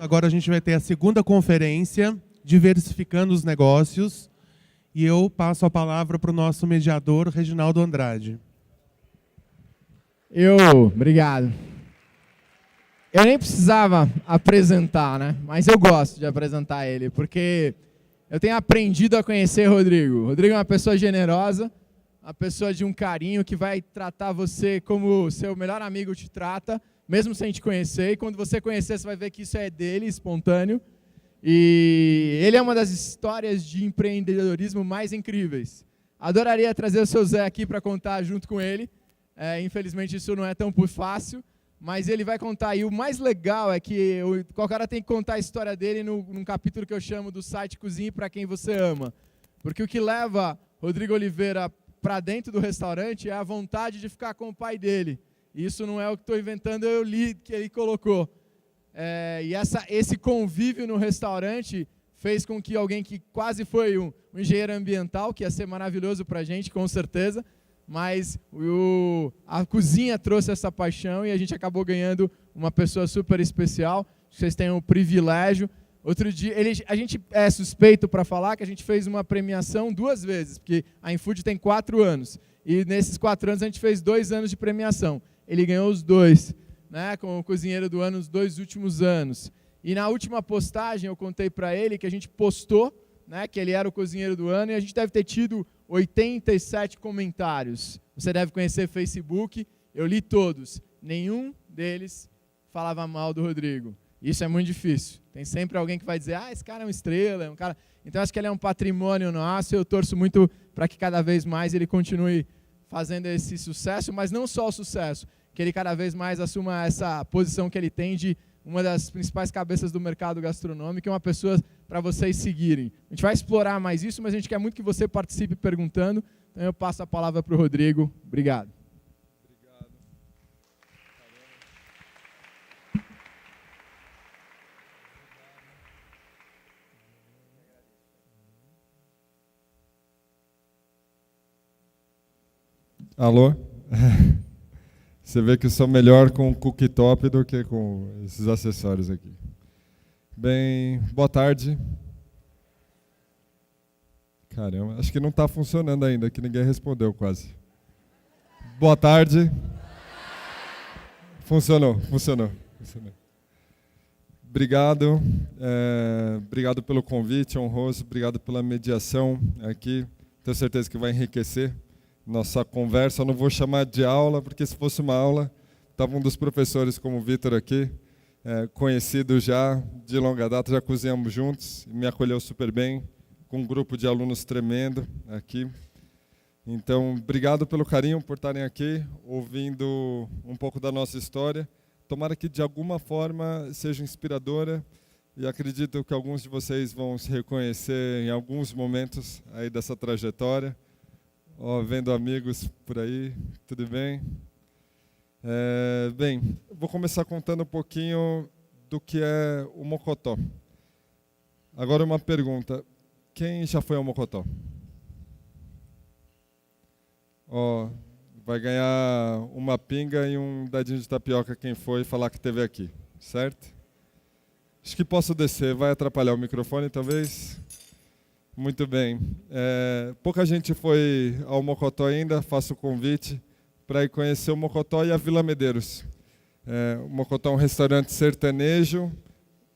Agora a gente vai ter a segunda conferência, Diversificando os Negócios, e eu passo a palavra para o nosso mediador, Reginaldo Andrade. Obrigado. Eu nem precisava apresentar, né? Mas eu gosto de apresentar ele, porque eu tenho aprendido a conhecer Rodrigo. Rodrigo é uma pessoa generosa, uma pessoa de um carinho que vai tratar você como seu melhor amigo te trata, mesmo sem te conhecer. E quando você conhecer, você vai ver que isso é dele, espontâneo. E ele é uma das histórias de empreendedorismo mais incríveis. Adoraria trazer o seu Zé aqui para contar junto com ele. Infelizmente isso não é tão fácil, mas ele vai contar. E o mais legal é que qualquer cara tem que contar a história dele num capítulo que eu chamo do site Cozinhe para Quem Você Ama. Porque o que leva Rodrigo Oliveira para dentro do restaurante é a vontade de ficar com o pai dele. Isso não é o que estou inventando, eu li que ele colocou. E esse convívio no restaurante fez com que alguém que quase foi um engenheiro ambiental, que ia ser maravilhoso para a gente, com certeza, mas a cozinha trouxe essa paixão e a gente acabou ganhando uma pessoa super especial. Vocês têm o privilégio. Outro dia, a gente é suspeito para falar que a gente fez uma premiação 2 vezes, porque a Infood tem 4 anos. E nesses 4 anos a gente fez 2 anos de premiação. Ele ganhou os 2, né, como cozinheiro do ano nos 2 últimos anos. E na última postagem eu contei para ele que a gente postou, né, que ele era o cozinheiro do ano, e a gente deve ter tido 87 comentários. Você deve conhecer Facebook, eu li todos. Nenhum deles falava mal do Rodrigo. Isso é muito difícil. Tem sempre alguém que vai dizer, esse cara é uma estrela, é um cara... Então acho que ele é um patrimônio nosso, eu torço muito para que cada vez mais ele continue fazendo esse sucesso, mas não só o sucesso, que ele cada vez mais assuma essa posição que ele tem de uma das principais cabeças do mercado gastronômico, é uma pessoa para vocês seguirem. A gente vai explorar mais isso, mas a gente quer muito que você participe perguntando. Então eu passo a palavra para o Rodrigo. Obrigado. Obrigado. Alô? Você vê que eu sou melhor com o cooktop do que com esses acessórios aqui. Bem, boa tarde. Caramba, acho que não está funcionando ainda, que ninguém respondeu quase. Boa tarde. Funcionou. Obrigado. Obrigado pelo convite honroso, obrigado pela mediação aqui. Tenho certeza que vai enriquecer nossa conversa. Eu não vou chamar de aula, porque se fosse uma aula, estava um dos professores como o Vitor aqui, conhecido já de longa data, já cozinhamos juntos, me acolheu super bem, com um grupo de alunos tremendo aqui. Então, obrigado pelo carinho, por estarem aqui, ouvindo um pouco da nossa história. Tomara que, de alguma forma, seja inspiradora, e acredito que alguns de vocês vão se reconhecer em alguns momentos aí dessa trajetória. Vendo amigos por aí, tudo bem? Bem, vou começar contando um pouquinho do que é o Mocotó. Agora uma pergunta, quem já foi ao Mocotó? Vai ganhar uma pinga e um dadinho de tapioca quem foi falar que esteve aqui, certo? Acho que posso descer, vai atrapalhar o microfone talvez? Muito bem. Pouca gente foi ao Mocotó ainda, faço o convite para ir conhecer o Mocotó e a Vila Medeiros. O Mocotó é um restaurante sertanejo,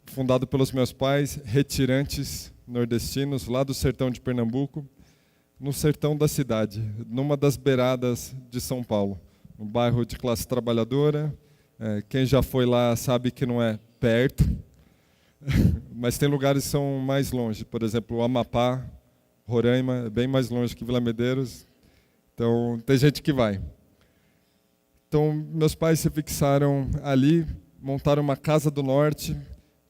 fundado pelos meus pais, retirantes nordestinos, lá do sertão de Pernambuco, no sertão da cidade, numa das beiradas de São Paulo, um bairro de classe trabalhadora. Quem já foi lá sabe que não é perto, mas tem lugares que são mais longe, por exemplo, o Amapá, Roraima, é bem mais longe que Vila Medeiros, então tem gente que vai. Então, meus pais se fixaram ali, montaram uma Casa do Norte,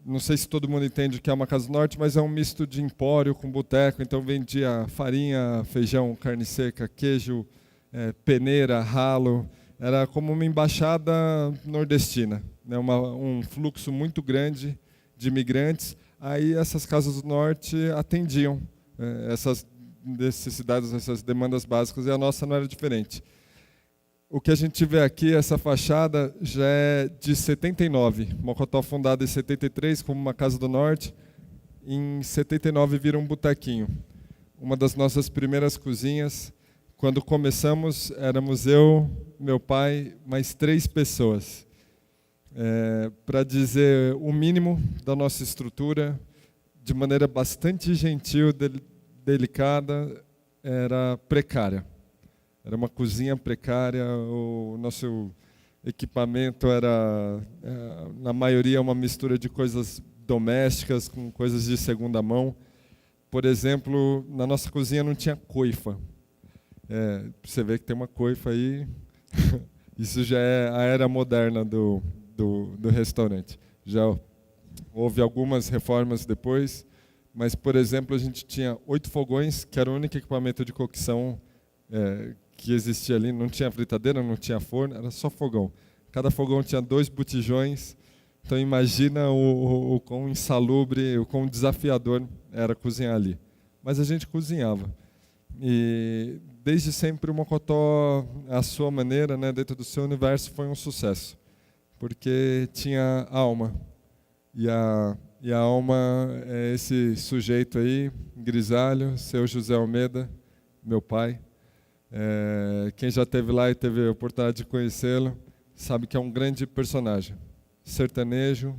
não sei se todo mundo entende o que é uma Casa do Norte, mas é um misto de empório com boteco, então vendia farinha, feijão, carne seca, queijo, peneira, ralo, era como uma embaixada nordestina, né? Um fluxo muito grande de imigrantes, aí essas Casas do Norte atendiam essas necessidades, essas demandas básicas, e a nossa não era diferente. O que a gente vê aqui, essa fachada, já é de 79. Mocotó fundada em 73 como uma casa do norte. Em 79 vira um botequinho. Uma das nossas primeiras cozinhas. Quando começamos, éramos eu, meu pai, mais 3 pessoas. Para dizer o mínimo da nossa estrutura, de maneira bastante gentil, delicada, era precária. Era uma cozinha precária, o nosso equipamento era, na maioria, uma mistura de coisas domésticas com coisas de segunda mão. Por exemplo, na nossa cozinha não tinha coifa. Você vê que tem uma coifa aí, isso já é a era moderna do restaurante. Já houve algumas reformas depois, mas, por exemplo, a gente tinha 8 fogões, que era o único equipamento de cocção que existia ali. Não tinha fritadeira, não tinha forno, era só fogão. Cada fogão tinha 2 botijões. Então imagina o quão insalubre, o quão desafiador era cozinhar ali. Mas a gente cozinhava. E desde sempre o Mocotó, à sua maneira, né, dentro do seu universo, foi um sucesso. Porque tinha alma. E a alma é esse sujeito aí, grisalho, seu José Almeida, meu pai. Quem já esteve lá e teve a oportunidade de conhecê-lo, sabe que é um grande personagem. Sertanejo,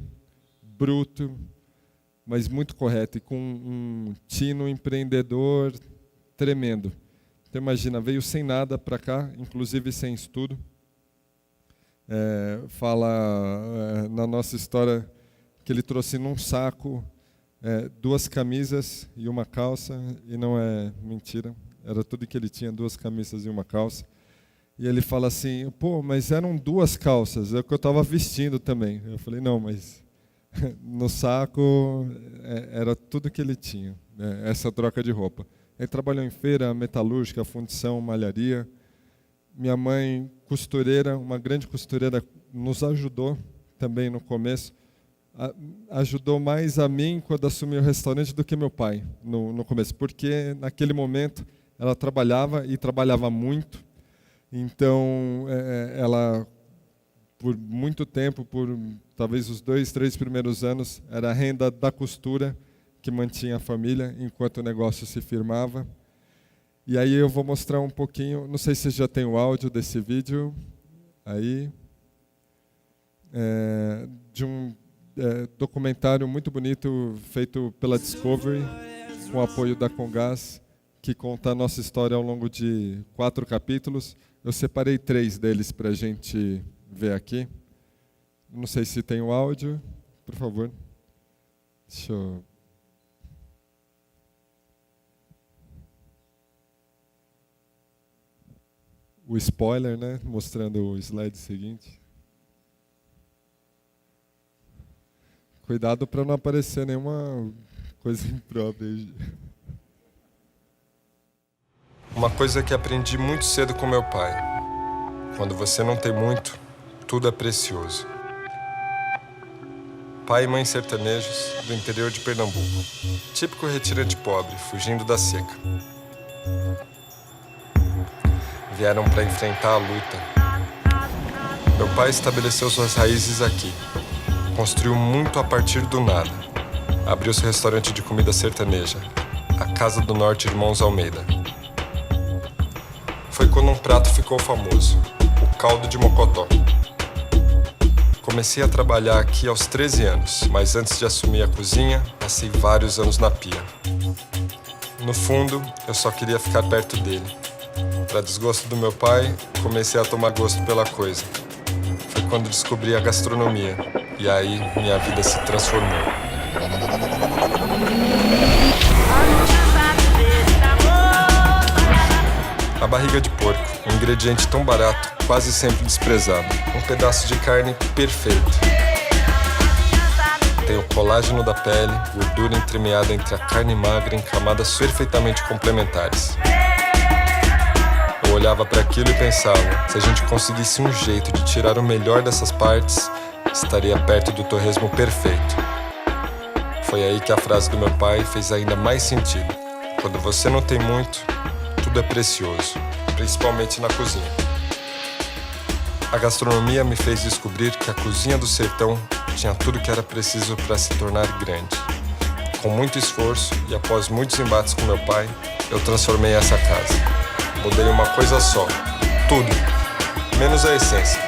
bruto, mas muito correto, e com um tino empreendedor tremendo. Então imagina, veio sem nada para cá, inclusive sem estudo. Fala na nossa história que ele trouxe num saco 2 camisas e uma calça, e não é mentira. Era tudo que ele tinha, 2 camisas e uma calça. E ele fala assim, pô, mas eram 2 calças, é o que eu estava vestindo também. Eu falei, não, mas no saco era tudo que ele tinha, essa troca de roupa. Ele trabalhou em feira, metalúrgica, fundição, malharia. Minha mãe, costureira, uma grande costureira, nos ajudou também no começo. Ajudou mais a mim quando assumi o restaurante do que meu pai no começo, porque naquele momento ela trabalhava e trabalhava muito. Então ela, por muito tempo, por talvez os 2, 3 primeiros anos, era a renda da costura que mantinha a família enquanto o negócio se firmava. E aí eu vou mostrar um pouquinho, não sei se já tem o áudio desse vídeo aí, de um documentário muito bonito feito pela Discovery, com o apoio da Comgás, que conta a nossa história ao longo de 4 capítulos. Eu separei 3 deles para a gente ver aqui. Não sei se tem o áudio, por favor. Deixa eu... O spoiler, né? Mostrando o slide seguinte. Cuidado para não aparecer nenhuma coisa imprópria. Uma coisa que aprendi muito cedo com meu pai. Quando você não tem muito, tudo é precioso. Pai e mãe sertanejos do interior de Pernambuco. Típico retirante pobre, fugindo da seca. Vieram para enfrentar a luta. Meu pai estabeleceu suas raízes aqui. Construiu muito a partir do nada. Abriu seu restaurante de comida sertaneja, a Casa do Norte Irmãos Almeida. Foi quando um prato ficou famoso, o caldo de mocotó. Comecei a trabalhar aqui aos 13 anos, mas antes de assumir a cozinha, passei vários anos na pia. No fundo, eu só queria ficar perto dele. Para desgosto do meu pai, comecei a tomar gosto pela coisa. Foi quando descobri a gastronomia, e aí minha vida se transformou. A barriga de porco, um ingrediente tão barato, quase sempre desprezado. Um pedaço de carne perfeito. Tem o colágeno da pele, gordura entremeada entre a carne magra em camadas perfeitamente complementares. Eu olhava para aquilo e pensava, se a gente conseguisse um jeito de tirar o melhor dessas partes, estaria perto do torresmo perfeito. Foi aí que a frase do meu pai fez ainda mais sentido. Quando você não tem muito, tudo é precioso, principalmente na cozinha. A gastronomia me fez descobrir que a cozinha do sertão tinha tudo que era preciso para se tornar grande. Com muito esforço e após muitos embates com meu pai, eu transformei essa casa. Mudei uma coisa só, tudo, menos a essência,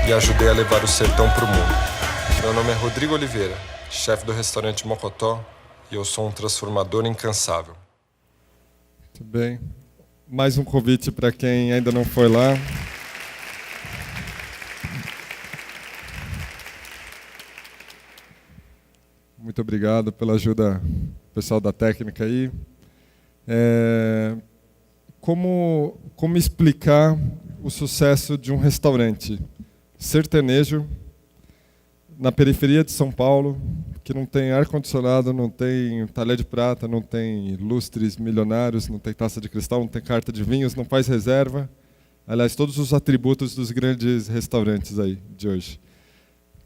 e ajudei a levar o sertão para o mundo. Meu nome é Rodrigo Oliveira, chefe do restaurante Mocotó, e eu sou um transformador incansável. Muito bem. Mais um convite para quem ainda não foi lá. Muito obrigado pela ajuda, pessoal da técnica aí. Como explicar o sucesso de um restaurante sertanejo na periferia de São Paulo, que não tem ar-condicionado, não tem talher de prata, não tem lustres milionários, não tem taça de cristal, não tem carta de vinhos, não faz reserva. Aliás, todos os atributos dos grandes restaurantes aí de hoje.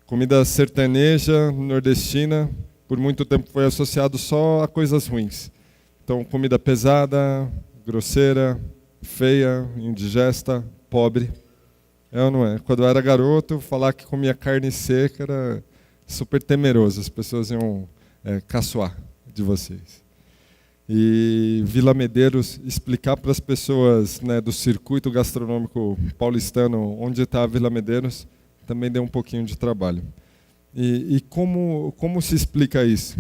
Comida sertaneja, nordestina, por muito tempo foi associado só a coisas ruins. Então, comida pesada, grosseira, feia, indigesta, pobre. É ou não é? Quando eu era garoto, falar que comia carne seca era super temeroso. As pessoas iam caçoar de vocês. E Vila Medeiros, explicar para as pessoas, né, do circuito gastronômico paulistano onde está a Vila Medeiros, também deu um pouquinho de trabalho. E como se explica isso?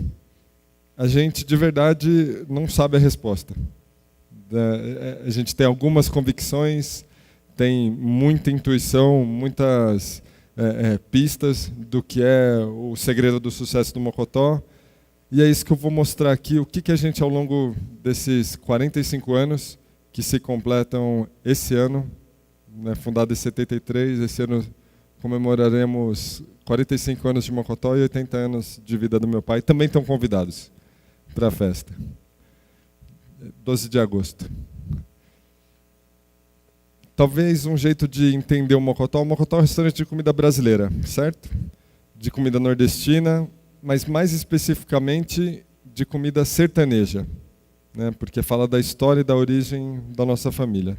A gente, de verdade, não sabe a resposta. A gente tem algumas convicções, tem muita intuição, muitas pistas do que é o segredo do sucesso do Mocotó. E é isso que eu vou mostrar aqui, o que a gente, ao longo desses 45 anos, que se completam esse ano, né, fundado em 73, esse ano comemoraremos 45 anos de Mocotó e 80 anos de vida do meu pai. Também estão convidados para a festa. 12 de agosto. Talvez um jeito de entender o Mocotó é um restaurante de comida brasileira, certo? De comida nordestina, mas mais especificamente de comida sertaneja, né? Porque fala da história e da origem da nossa família.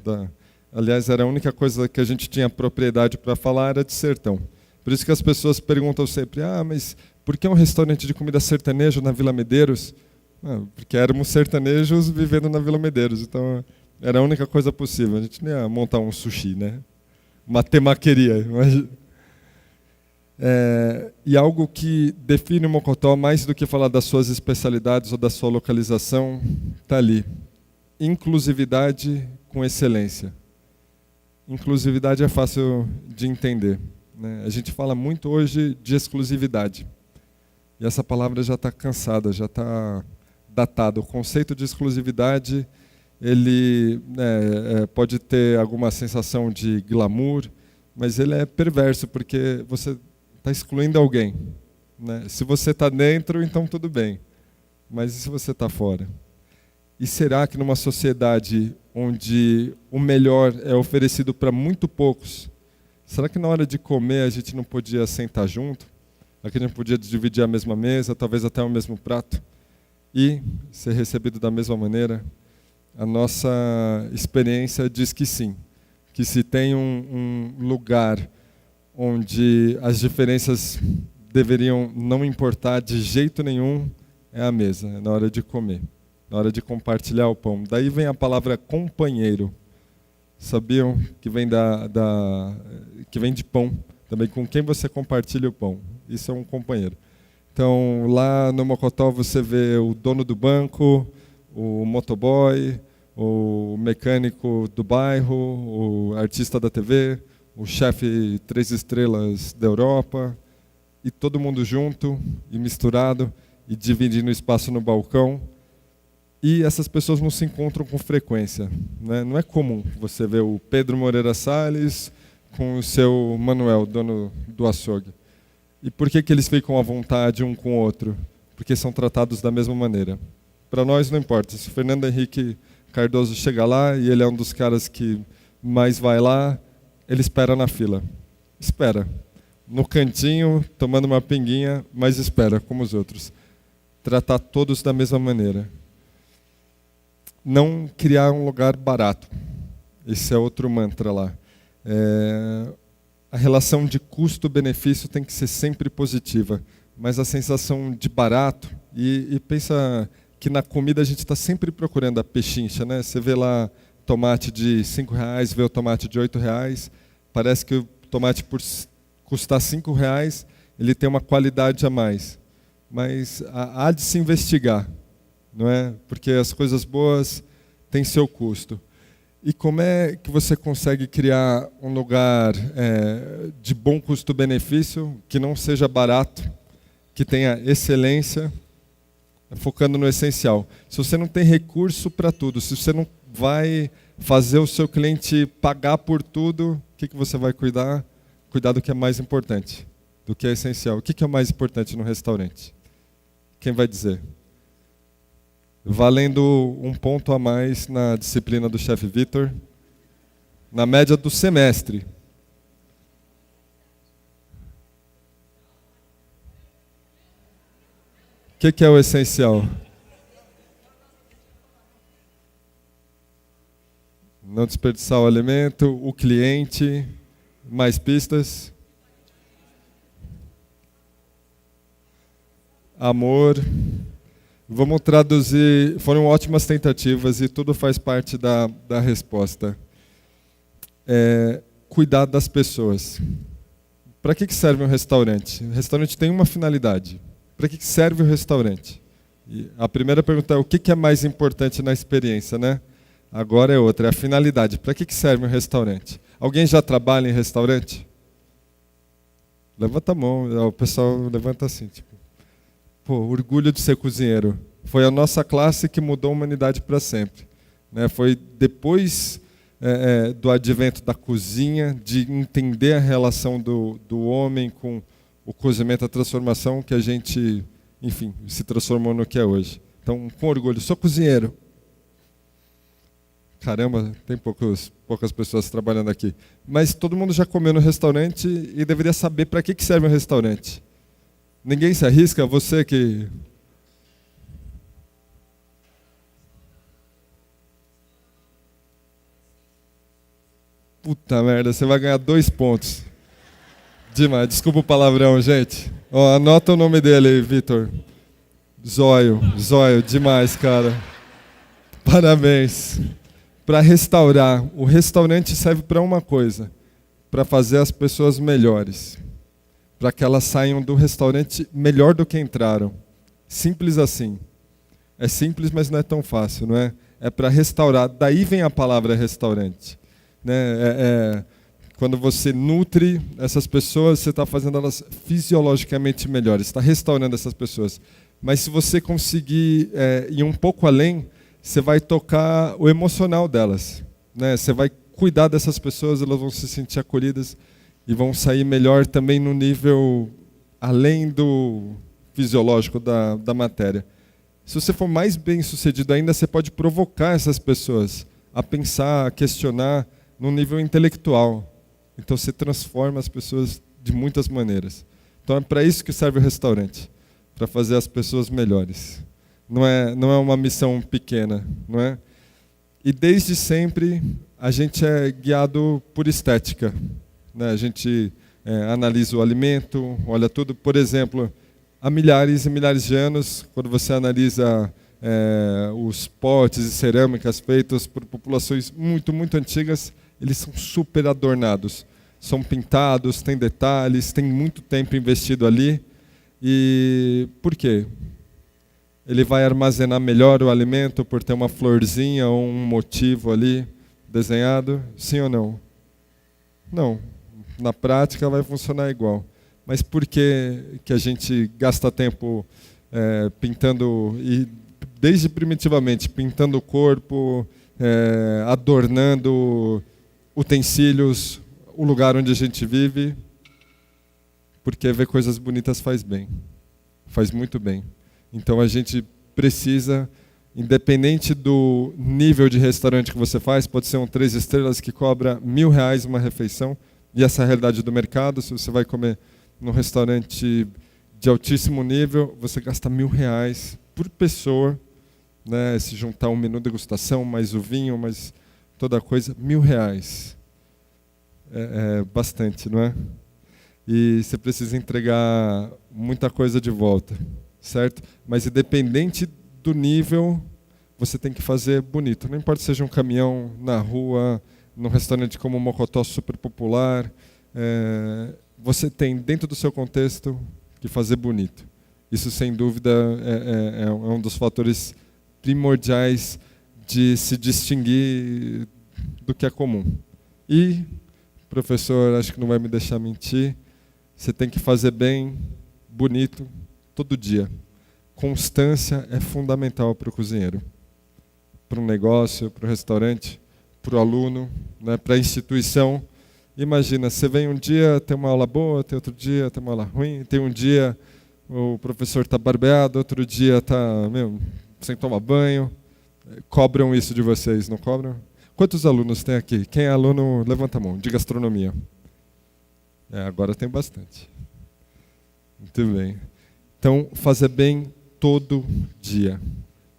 Aliás, era a única coisa que a gente tinha propriedade para falar, era de sertão. Por isso que as pessoas perguntam sempre, mas por que um restaurante de comida sertaneja na Vila Medeiros? Porque éramos sertanejos vivendo na Vila Medeiros, então era a única coisa possível. A gente não ia montar um sushi, né? Uma temaqueria. E algo que define o Mocotó, mais do que falar das suas especialidades ou da sua localização, está ali. Inclusividade com excelência. Inclusividade é fácil de entender, né? A gente fala muito hoje de exclusividade. E essa palavra já está cansada, já está datada. O conceito de exclusividade, ele pode ter alguma sensação de glamour, mas ele é perverso, porque você está excluindo alguém, né? Se você está dentro, então tudo bem. Mas e se você está fora? E será que numa sociedade onde o melhor é oferecido para muito poucos, será que na hora de comer a gente não podia sentar junto? Aqui a gente podia dividir a mesma mesa, talvez até o mesmo prato, e ser recebido da mesma maneira? A nossa experiência diz que sim, que se tem um lugar onde as diferenças deveriam não importar de jeito nenhum, é a mesa, é na hora de comer, na hora de compartilhar o pão. Daí vem a palavra companheiro. Sabiam que vem que vem de pão, também com quem você compartilha o pão. Isso é um companheiro. Então, lá no Mocotó você vê o dono do banco, o motoboy, o mecânico do bairro, o artista da TV, o chefe 3 estrelas da Europa, e todo mundo junto e misturado e dividindo espaço no balcão. E essas pessoas não se encontram com frequência, né? Não é comum você ver o Pedro Moreira Salles com o seu Manuel, dono do açougue. E por que eles ficam à vontade um com o outro? Porque são tratados da mesma maneira. Para nós não importa, se o Fernando Henrique Cardoso chega lá e ele é um dos caras que mais vai lá, ele espera na fila. Espera. No cantinho, tomando uma pinguinha, mas espera, como os outros. Tratar todos da mesma maneira. Não criar um lugar barato. Esse é outro mantra lá. a relação de custo-benefício tem que ser sempre positiva, mas a sensação de barato, e pensa que na comida a gente está sempre procurando a pechincha, né? Você vê lá tomate de R$5, vê o tomate de R$8, parece que o tomate por custar R$5, ele tem uma qualidade a mais. Mas há de se investigar, não é? Porque as coisas boas têm seu custo. E como é que você consegue criar um lugar de bom custo-benefício, que não seja barato, que tenha excelência, focando no essencial? Se você não tem recurso para tudo, se você não vai fazer o seu cliente pagar por tudo, o que você vai cuidar? Cuidar do que é mais importante, do que é essencial. O que é o mais importante no restaurante? Quem vai dizer? Valendo um ponto a mais na disciplina do chefe Vitor, na média do semestre. O que é o essencial? Não desperdiçar o alimento, o cliente, mais pistas. Amor. Vamos traduzir, foram ótimas tentativas e tudo faz parte da resposta. Cuidar das pessoas. Para que serve um restaurante? O restaurante tem uma finalidade. Para que serve o restaurante? E a primeira pergunta é o que é mais importante na experiência, né? Agora é outra, é a finalidade. Para que serve um restaurante? Alguém já trabalha em restaurante? Levanta a mão, o pessoal levanta assim, tipo. Pô, orgulho de ser cozinheiro. Foi a nossa classe que mudou a humanidade para sempre. Né? Foi depois do advento da cozinha, de entender a relação do homem com o cozimento, a transformação que a gente, enfim, se transformou no que é hoje. Então, com orgulho, sou cozinheiro. Caramba, tem poucas pessoas trabalhando aqui. Mas todo mundo já comeu no restaurante e deveria saber para que serve um restaurante. Ninguém se arrisca, você que... Puta merda, você vai ganhar 2 pontos. Demais, desculpa o palavrão, gente. Ó, anota o nome dele aí, Vitor. Zóio, demais, cara. Parabéns. Para restaurar, o restaurante serve para uma coisa, para fazer as pessoas melhores. Para que elas saiam do restaurante melhor do que entraram. Simples assim. É simples, mas não é tão fácil, não é? É para restaurar. Daí vem a palavra restaurante. Né? Quando você nutre essas pessoas, você está fazendo elas fisiologicamente melhores, está restaurando essas pessoas. Mas se você conseguir ir um pouco além, você vai tocar o emocional delas. Né? Você vai cuidar dessas pessoas, elas vão se sentir acolhidas e vão sair melhor também no nível além do fisiológico da matéria. Se você for mais bem sucedido ainda, você pode provocar essas pessoas a pensar, a questionar no nível intelectual. Então você transforma as pessoas de muitas maneiras. Então é para isso que serve o restaurante, para fazer as pessoas melhores. Não é uma missão pequena, não é? E desde sempre a gente é guiado por estética. Né? A gente analisa o alimento, olha tudo. Por exemplo, há milhares e milhares de anos, quando você analisa os potes e cerâmicas feitos por populações muito, muito antigas, eles são super adornados. São pintados, tem detalhes, tem muito tempo investido ali. E por quê? Ele vai armazenar melhor o alimento por ter uma florzinha ou um motivo ali desenhado? Sim ou não? Não. Na prática vai funcionar igual. Mas por que a gente gasta tempo pintando, e desde primitivamente, pintando o corpo, adornando utensílios, o lugar onde a gente vive? Porque ver coisas bonitas faz bem. Faz muito bem. Então a gente precisa, independente do nível de restaurante que você faz, pode ser um 3 estrelas que cobra R$1.000 uma refeição, e essa é a realidade do mercado. Se você vai comer num restaurante de altíssimo nível, você gasta R$1.000 por pessoa, né? Se juntar um menu degustação, mais o vinho, mais toda a coisa, R$1.000. bastante, não é? E você precisa entregar muita coisa de volta, certo? Mas independente do nível, você tem que fazer bonito. Não importa se seja um caminhão na rua, num restaurante como o Mocotó super popular, você tem dentro do seu contexto que fazer bonito. Isso sem dúvida é um dos fatores primordiais de se distinguir do que é comum. E, professor, acho que não vai me deixar mentir, você tem que fazer bem, bonito, todo dia. Constância é fundamental para o cozinheiro, para um negócio, para o restaurante, para o aluno, né, para a instituição. Imagina, você vem um dia, tem uma aula boa, tem outro dia, tem uma aula ruim, tem um dia o professor está barbeado, outro dia está sem tomar banho. Cobram isso de vocês, não cobram? Quantos alunos tem aqui? Quem é aluno, levanta a mão, de gastronomia. Agora tem bastante. Muito bem. Então, fazer bem todo dia.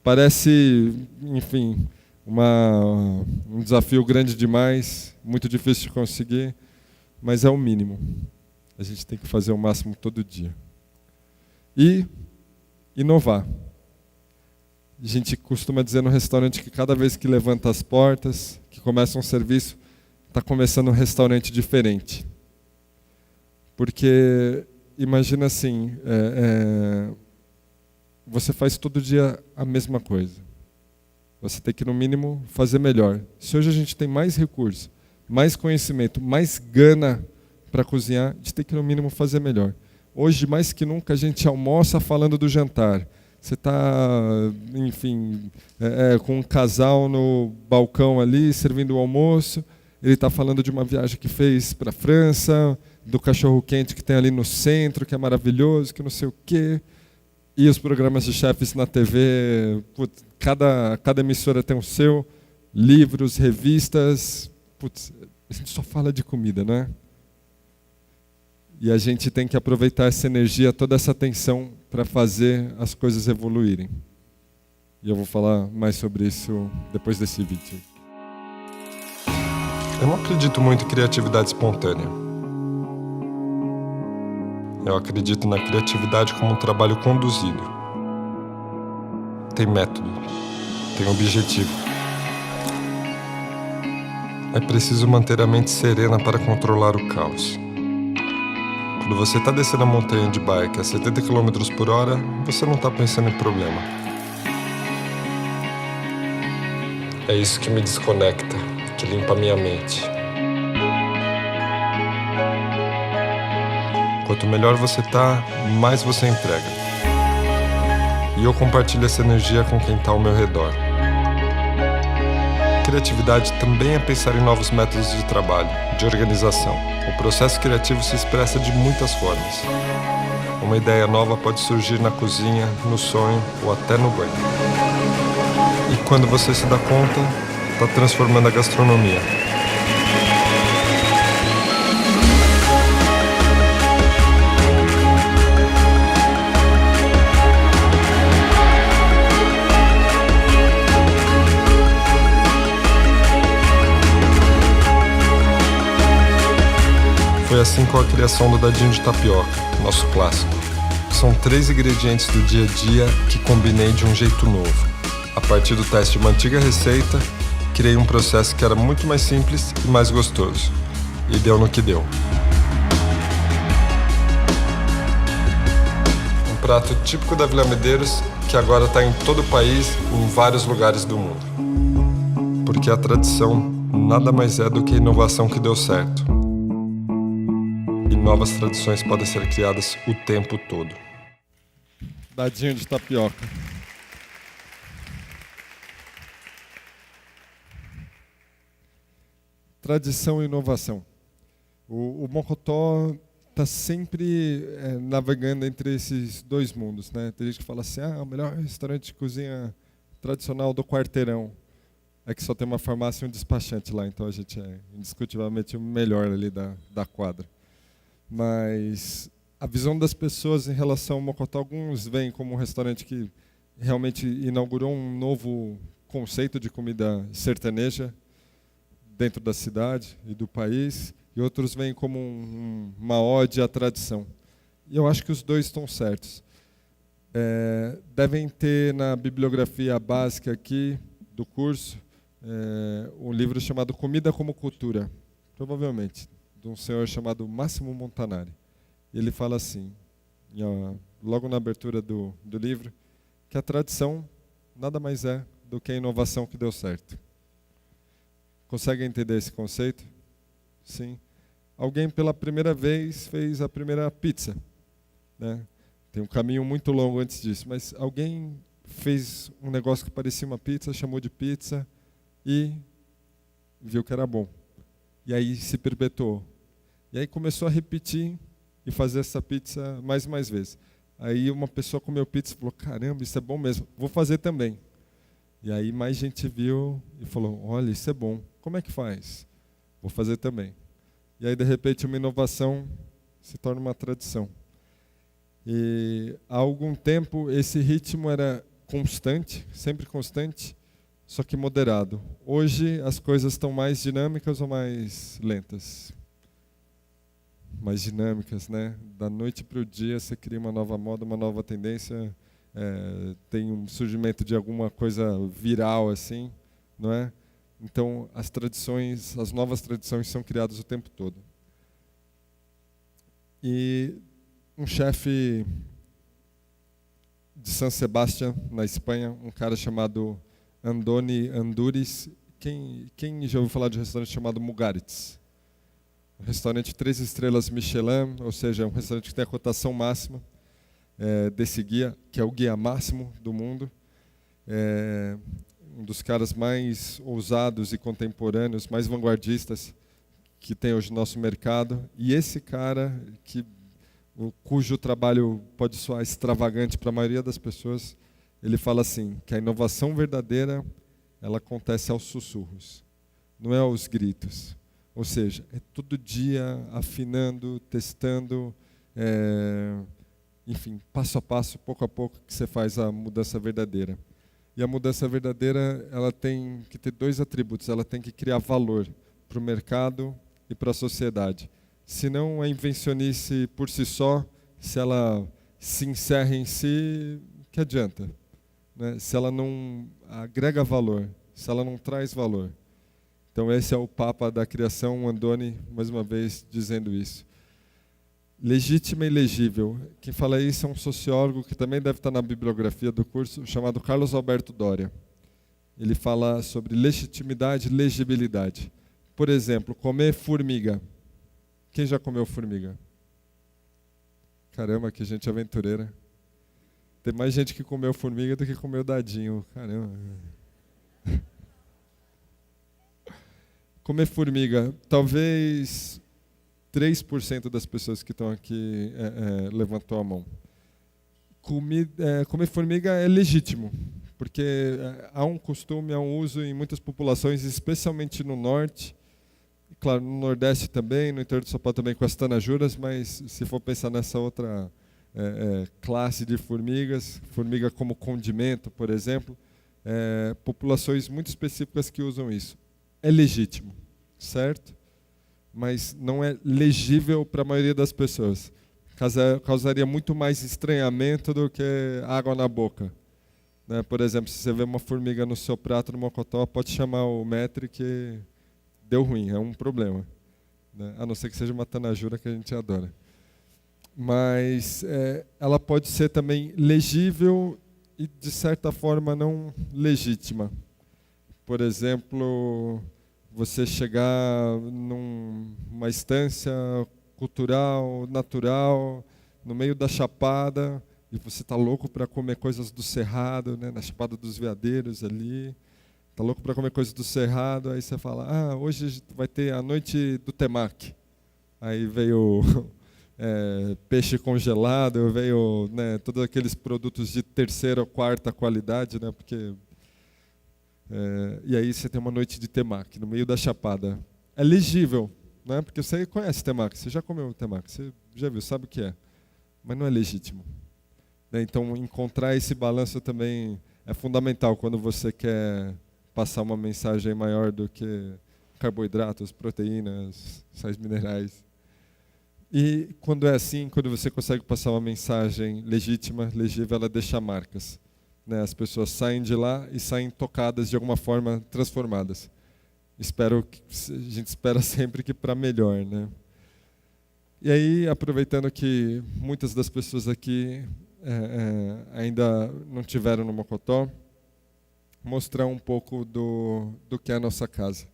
Parece, enfim, um desafio grande demais, muito difícil de conseguir, mas é o mínimo. A gente tem que fazer o máximo todo dia. E inovar. A gente costuma dizer no restaurante que cada vez que levanta as portas, que começa um serviço, está começando um restaurante diferente. Porque, imagina assim, você faz todo dia a mesma coisa. Você tem que, no mínimo, fazer melhor. Se hoje a gente tem mais recursos, mais conhecimento, mais gana para cozinhar, a gente tem que, no mínimo, fazer melhor. Hoje, mais que nunca, a gente almoça falando do jantar. Você está, enfim, com um casal no balcão ali, servindo o almoço. Ele está falando de uma viagem que fez para a França, do cachorro-quente que tem ali no centro, que é maravilhoso, que não sei o quê. E os programas de chefes na TV, putz, cada emissora tem o seu, livros, revistas. Putz, a gente só fala de comida, né? E a gente tem que aproveitar essa energia, toda essa atenção para fazer as coisas evoluírem. E eu vou falar mais sobre isso depois desse vídeo. Eu não acredito muito em criatividade espontânea. Eu acredito na criatividade como um trabalho conduzido. Tem método, tem objetivo. É preciso manter a mente serena para controlar o caos. Quando você está descendo a montanha de bike a 70 km por hora, você não está pensando em problema. É isso que me desconecta, que limpa a minha mente. Quanto melhor você está, mais você entrega. E eu compartilho essa energia com quem está ao meu redor. Criatividade também é pensar em novos métodos de trabalho, de organização. O processo criativo se expressa de muitas formas. Uma ideia nova pode surgir na cozinha, no sonho ou até no banho. E quando você se dá conta, está transformando a gastronomia. Foi assim com a criação do dadinho de tapioca, nosso clássico. São 3 ingredientes do dia a dia que combinei de um jeito novo. A partir do teste de uma antiga receita, criei um processo que era muito mais simples e mais gostoso. E deu no que deu. Um prato típico da Vila Medeiros que agora está em todo o país, em vários lugares do mundo. Porque a tradição nada mais é do que a inovação que deu certo. E novas tradições podem ser criadas o tempo todo. Dadinho de tapioca. Tradição e inovação. O Mocotó está sempre navegando entre esses dois mundos, né? Tem gente que fala assim, o melhor restaurante de cozinha tradicional do quarteirão é que só tem uma farmácia e um despachante lá, então a gente é indiscutivelmente o melhor ali da quadra. Mas a visão das pessoas em relação ao Mocotó, alguns veem como um restaurante que realmente inaugurou um novo conceito de comida sertaneja dentro da cidade e do país. e outros veem como uma ode à tradição. E eu acho que os dois estão certos. Devem ter na bibliografia básica aqui do curso um livro chamado Comida como Cultura, provavelmente, de um senhor chamado Máximo Montanari. Ele fala assim, logo na abertura do livro, que a tradição nada mais é do que a inovação que deu certo. Consegue entender esse conceito? Sim. Alguém pela primeira vez fez a primeira pizza, né? Tem um caminho muito longo antes disso, mas alguém fez um negócio que parecia uma pizza, chamou de pizza e viu que era bom. E aí se perpetuou. E aí começou a repetir e fazer essa pizza mais e mais vezes. Aí uma pessoa comeu pizza e falou, caramba, isso é bom mesmo, vou fazer também. E aí mais gente viu e falou, olha, isso é bom, como é que faz? Vou fazer também. E aí de repente uma inovação se torna uma tradição. E há algum tempo esse ritmo era constante, sempre constante, só que moderado. Hoje as coisas estão mais dinâmicas ou mais lentas? Mais dinâmicas, né? Da noite para o dia você cria uma nova moda, uma nova tendência, tem um surgimento de alguma coisa viral assim, não é? Então as tradições, as novas tradições são criadas o tempo todo. E um chefe de San Sebastián, na Espanha, um cara chamado Andoni Andúriz. Quem já ouviu falar de um restaurante chamado Mugaritz? Um restaurante 3 estrelas Michelin, ou seja, um restaurante que tem a cotação máxima desse guia, que é o guia máximo do mundo. Um dos caras mais ousados e contemporâneos, mais vanguardistas que tem hoje no nosso mercado. E esse cara cujo trabalho pode soar extravagante para a maioria das pessoas, ele fala assim, que a inovação verdadeira, ela acontece aos sussurros, não é aos gritos. Ou seja, é todo dia afinando, testando, enfim, passo a passo, pouco a pouco, que você faz a mudança verdadeira. E a mudança verdadeira, ela tem que ter 2 atributos, ela tem que criar valor para o mercado e para a sociedade. Senão a invencionice por si só, se ela se encerra em si, que adianta? Né? Se ela não agrega valor, se ela não traz valor. Então esse é o Papa da criação, o Andoni, mais uma vez, dizendo isso. Legítima e legível. Quem fala isso é um sociólogo que também deve estar na bibliografia do curso, chamado Carlos Alberto Doria. Ele fala sobre legitimidade e legibilidade. Por exemplo, comer formiga. Quem já comeu formiga? Caramba, que gente aventureira. Tem mais gente que comeu formiga do que comeu dadinho. Caramba. Comer formiga. Talvez 3% das pessoas que estão aqui levantou a mão. Comer formiga é legítimo, porque há um costume, há um uso em muitas populações, especialmente no norte, claro, no Nordeste também, no interior de São Paulo também com as tanajuras, mas se for pensar nessa outra classe de formigas, formiga como condimento, por exemplo, populações muito específicas que usam isso. É legítimo, certo? Mas não é legível para a maioria das pessoas. Causaria muito mais estranhamento do que água na boca. Né? Por exemplo, se você vê uma formiga no seu prato no mocotó, pode chamar o maître que deu ruim, é um problema. Né? A não ser que seja uma tanajura que a gente adora. Mas ela pode ser também legível e, de certa forma, não legítima. Por exemplo, você chegar numa estância cultural, natural, no meio da Chapada, e você está louco para comer coisas do Cerrado, né, na Chapada dos Veadeiros ali, está louco para comer coisas do Cerrado, aí você fala, hoje vai ter a noite do temaki. Aí veio peixe congelado, veio, né, todos aqueles produtos de 3ª ou 4ª qualidade, né, porque... e aí você tem uma noite de temaki no meio da Chapada. É legível, né? Porque você conhece temaki, você já comeu temaki, você já viu, sabe o que é. Mas não é legítimo. Né? Então, encontrar esse balanço também é fundamental quando você quer passar uma mensagem maior do que carboidratos, proteínas, sais minerais. E quando é assim, quando você consegue passar uma mensagem legítima, legível, ela deixa marcas. Né? As pessoas saem de lá e saem tocadas de alguma forma, transformadas. A gente espera sempre que para melhor, né? E aí, aproveitando que muitas das pessoas aqui ainda não tiveram no Mocotó, mostrar um pouco do que é a nossa casa.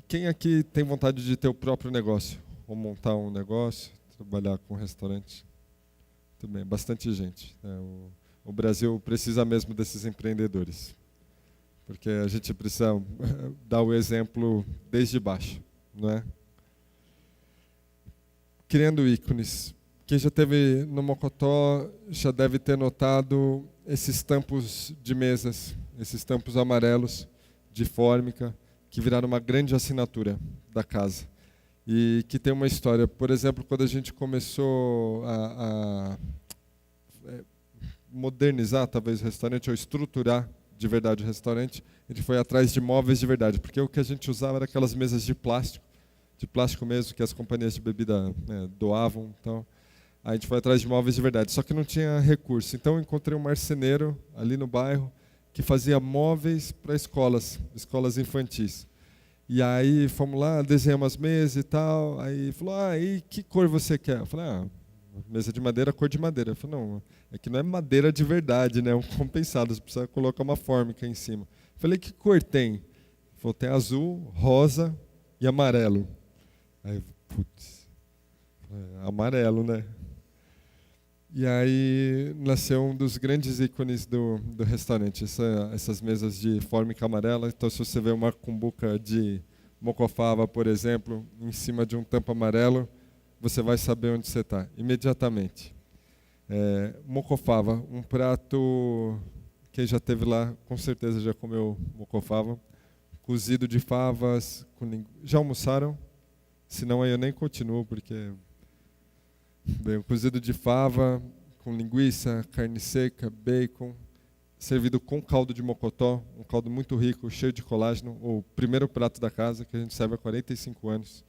Quem aqui tem vontade de ter o próprio negócio? Ou montar um negócio, trabalhar com um restaurante? Muito bem, bastante gente. O Brasil precisa mesmo desses empreendedores. Porque a gente precisa dar o exemplo desde baixo, não é? Criando ícones. Quem já esteve no Mocotó já deve ter notado esses tampos de mesas, esses tampos amarelos de fórmica, que viraram uma grande assinatura da casa. E que tem uma história. Por exemplo, quando a gente começou a modernizar, talvez, o restaurante, ou estruturar de verdade o restaurante, a gente foi atrás de móveis de verdade, porque o que a gente usava era aquelas mesas de plástico mesmo, que as companhias de bebida doavam. Então, a gente foi atrás de móveis de verdade, só que não tinha recurso. Então, eu encontrei um marceneiro ali no bairro que fazia móveis para escolas infantis. E aí fomos lá, desenhamos as mesas e tal. Aí falou, e que cor você quer? Eu falei, mesa de madeira, cor de madeira. Eu falei, não, é que não é madeira de verdade, né? É um compensado, você precisa colocar uma fórmica em cima. Eu falei, que cor tem? Ele falou, tem azul, rosa e amarelo. Aí, putz, amarelo, né? E aí nasceu um dos grandes ícones do restaurante, essas mesas de fórmica amarela. Então, se você vê uma cumbuca de mocofava, por exemplo, em cima de um tampo amarelo, você vai saber onde você está, imediatamente. Mocofava, um prato, quem já esteve lá, com certeza já comeu mocofava. Cozido de favas, já almoçaram? Senão aí eu nem continuo, porque... Bem, o cozido de fava, com linguiça, carne seca, bacon, servido com caldo de mocotó, um caldo muito rico, cheio de colágeno, o primeiro prato da casa, que a gente serve há 45 anos.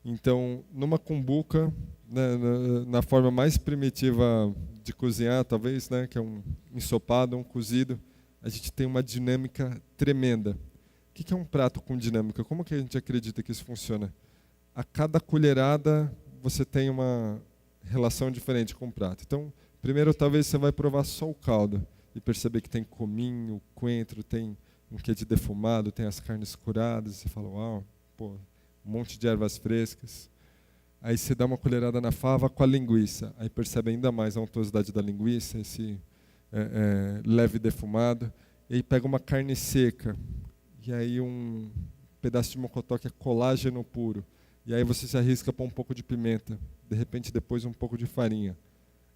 Então, numa cumbuca, né, na forma mais primitiva de cozinhar, talvez, né, que é um ensopado, um cozido, a gente tem uma dinâmica tremenda. O que é um prato com dinâmica? Como que a gente acredita que isso funciona? A cada colherada você tem uma relação diferente com o prato. Então, primeiro talvez você vai provar só o caldo e perceber que tem cominho, coentro, tem um quê de defumado, tem as carnes curadas, você fala, uau, um monte de ervas frescas. Aí você dá uma colherada na fava com a linguiça, aí percebe ainda mais a untuosidade da linguiça, esse leve defumado, e aí pega uma carne seca, e aí um pedaço de mocotó que é colágeno puro. E aí você se arrisca para um pouco de pimenta, de repente depois um pouco de farinha.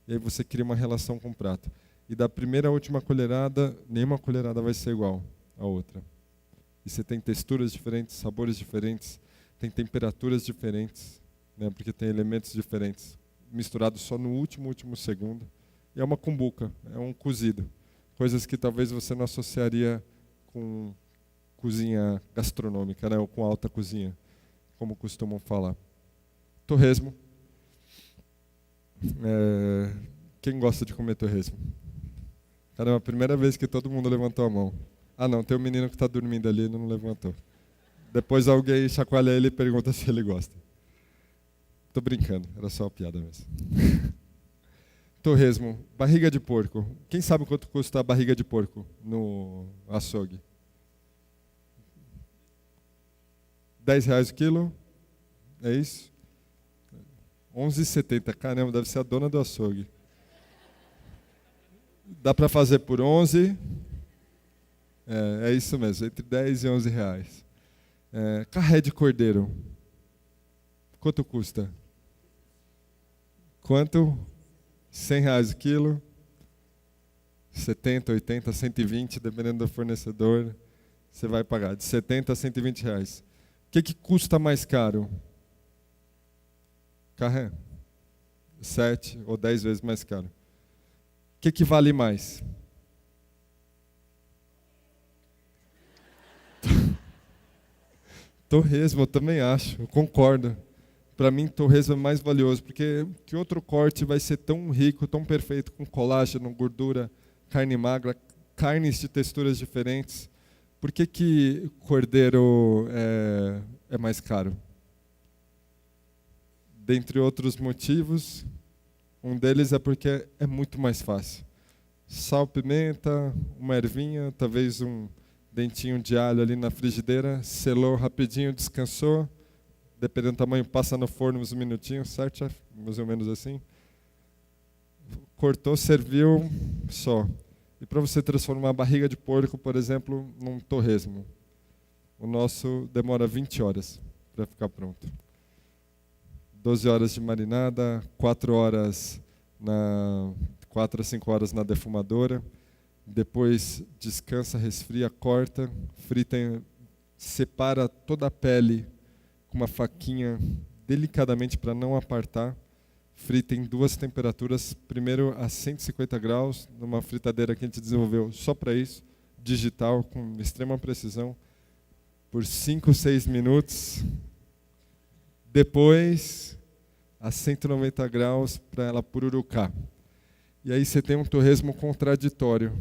E aí você cria uma relação com o prato. E da primeira à última colherada, nenhuma colherada vai ser igual à outra. E você tem texturas diferentes, sabores diferentes, tem temperaturas diferentes, né, porque tem elementos diferentes, misturados só no último segundo. E é uma cumbuca, é um cozido. Coisas que talvez você não associaria com cozinha gastronômica, né, ou com alta cozinha, como costumam falar. Torresmo. Quem gosta de comer torresmo? Caramba, a primeira vez que todo mundo levantou a mão. Não, tem um menino que está dormindo ali e não levantou. Depois alguém chacoalha ele e pergunta se ele gosta. Tô brincando, era só uma piada mesmo. Torresmo, barriga de porco. Quem sabe quanto custa a barriga de porco no açougue? R$10 o quilo? É isso? R$11,70. Caramba, deve ser a dona do açougue. Dá para fazer por 11? É isso mesmo, entre 10 e 11 reais. Carré de cordeiro. Quanto custa? Quanto? R$100 o quilo? 70, 80, 120, dependendo do fornecedor, você vai pagar de 70 a 120 reais. O que custa mais caro? Carré. 7 ou 10 vezes mais caro. O que vale mais? Torresmo, eu também acho, eu concordo. Para mim, torresmo é mais valioso, porque que outro corte vai ser tão rico, tão perfeito, com colágeno, gordura, carne magra, carnes de texturas diferentes? Por que cordeiro é mais caro? Dentre outros motivos, um deles é porque é muito mais fácil. Sal, pimenta, uma ervinha, talvez um dentinho de alho ali na frigideira, selou rapidinho, descansou, dependendo do tamanho, passa no forno uns minutinhos, certo, chefe? Mais ou menos assim. Cortou, serviu, só. E para você transformar a barriga de porco, por exemplo, num torresmo, o nosso demora 20 horas para ficar pronto. 12 horas de marinada, 4 a 5 horas na defumadora, depois descansa, resfria, corta, frita, separa toda a pele com uma faquinha delicadamente para não apartar, frita em 2 temperaturas, primeiro a 150 graus, numa fritadeira que a gente desenvolveu só para isso, digital, com extrema precisão, por 5, 6 minutos, depois a 190 graus para ela pururucar. E aí você tem um torresmo contraditório,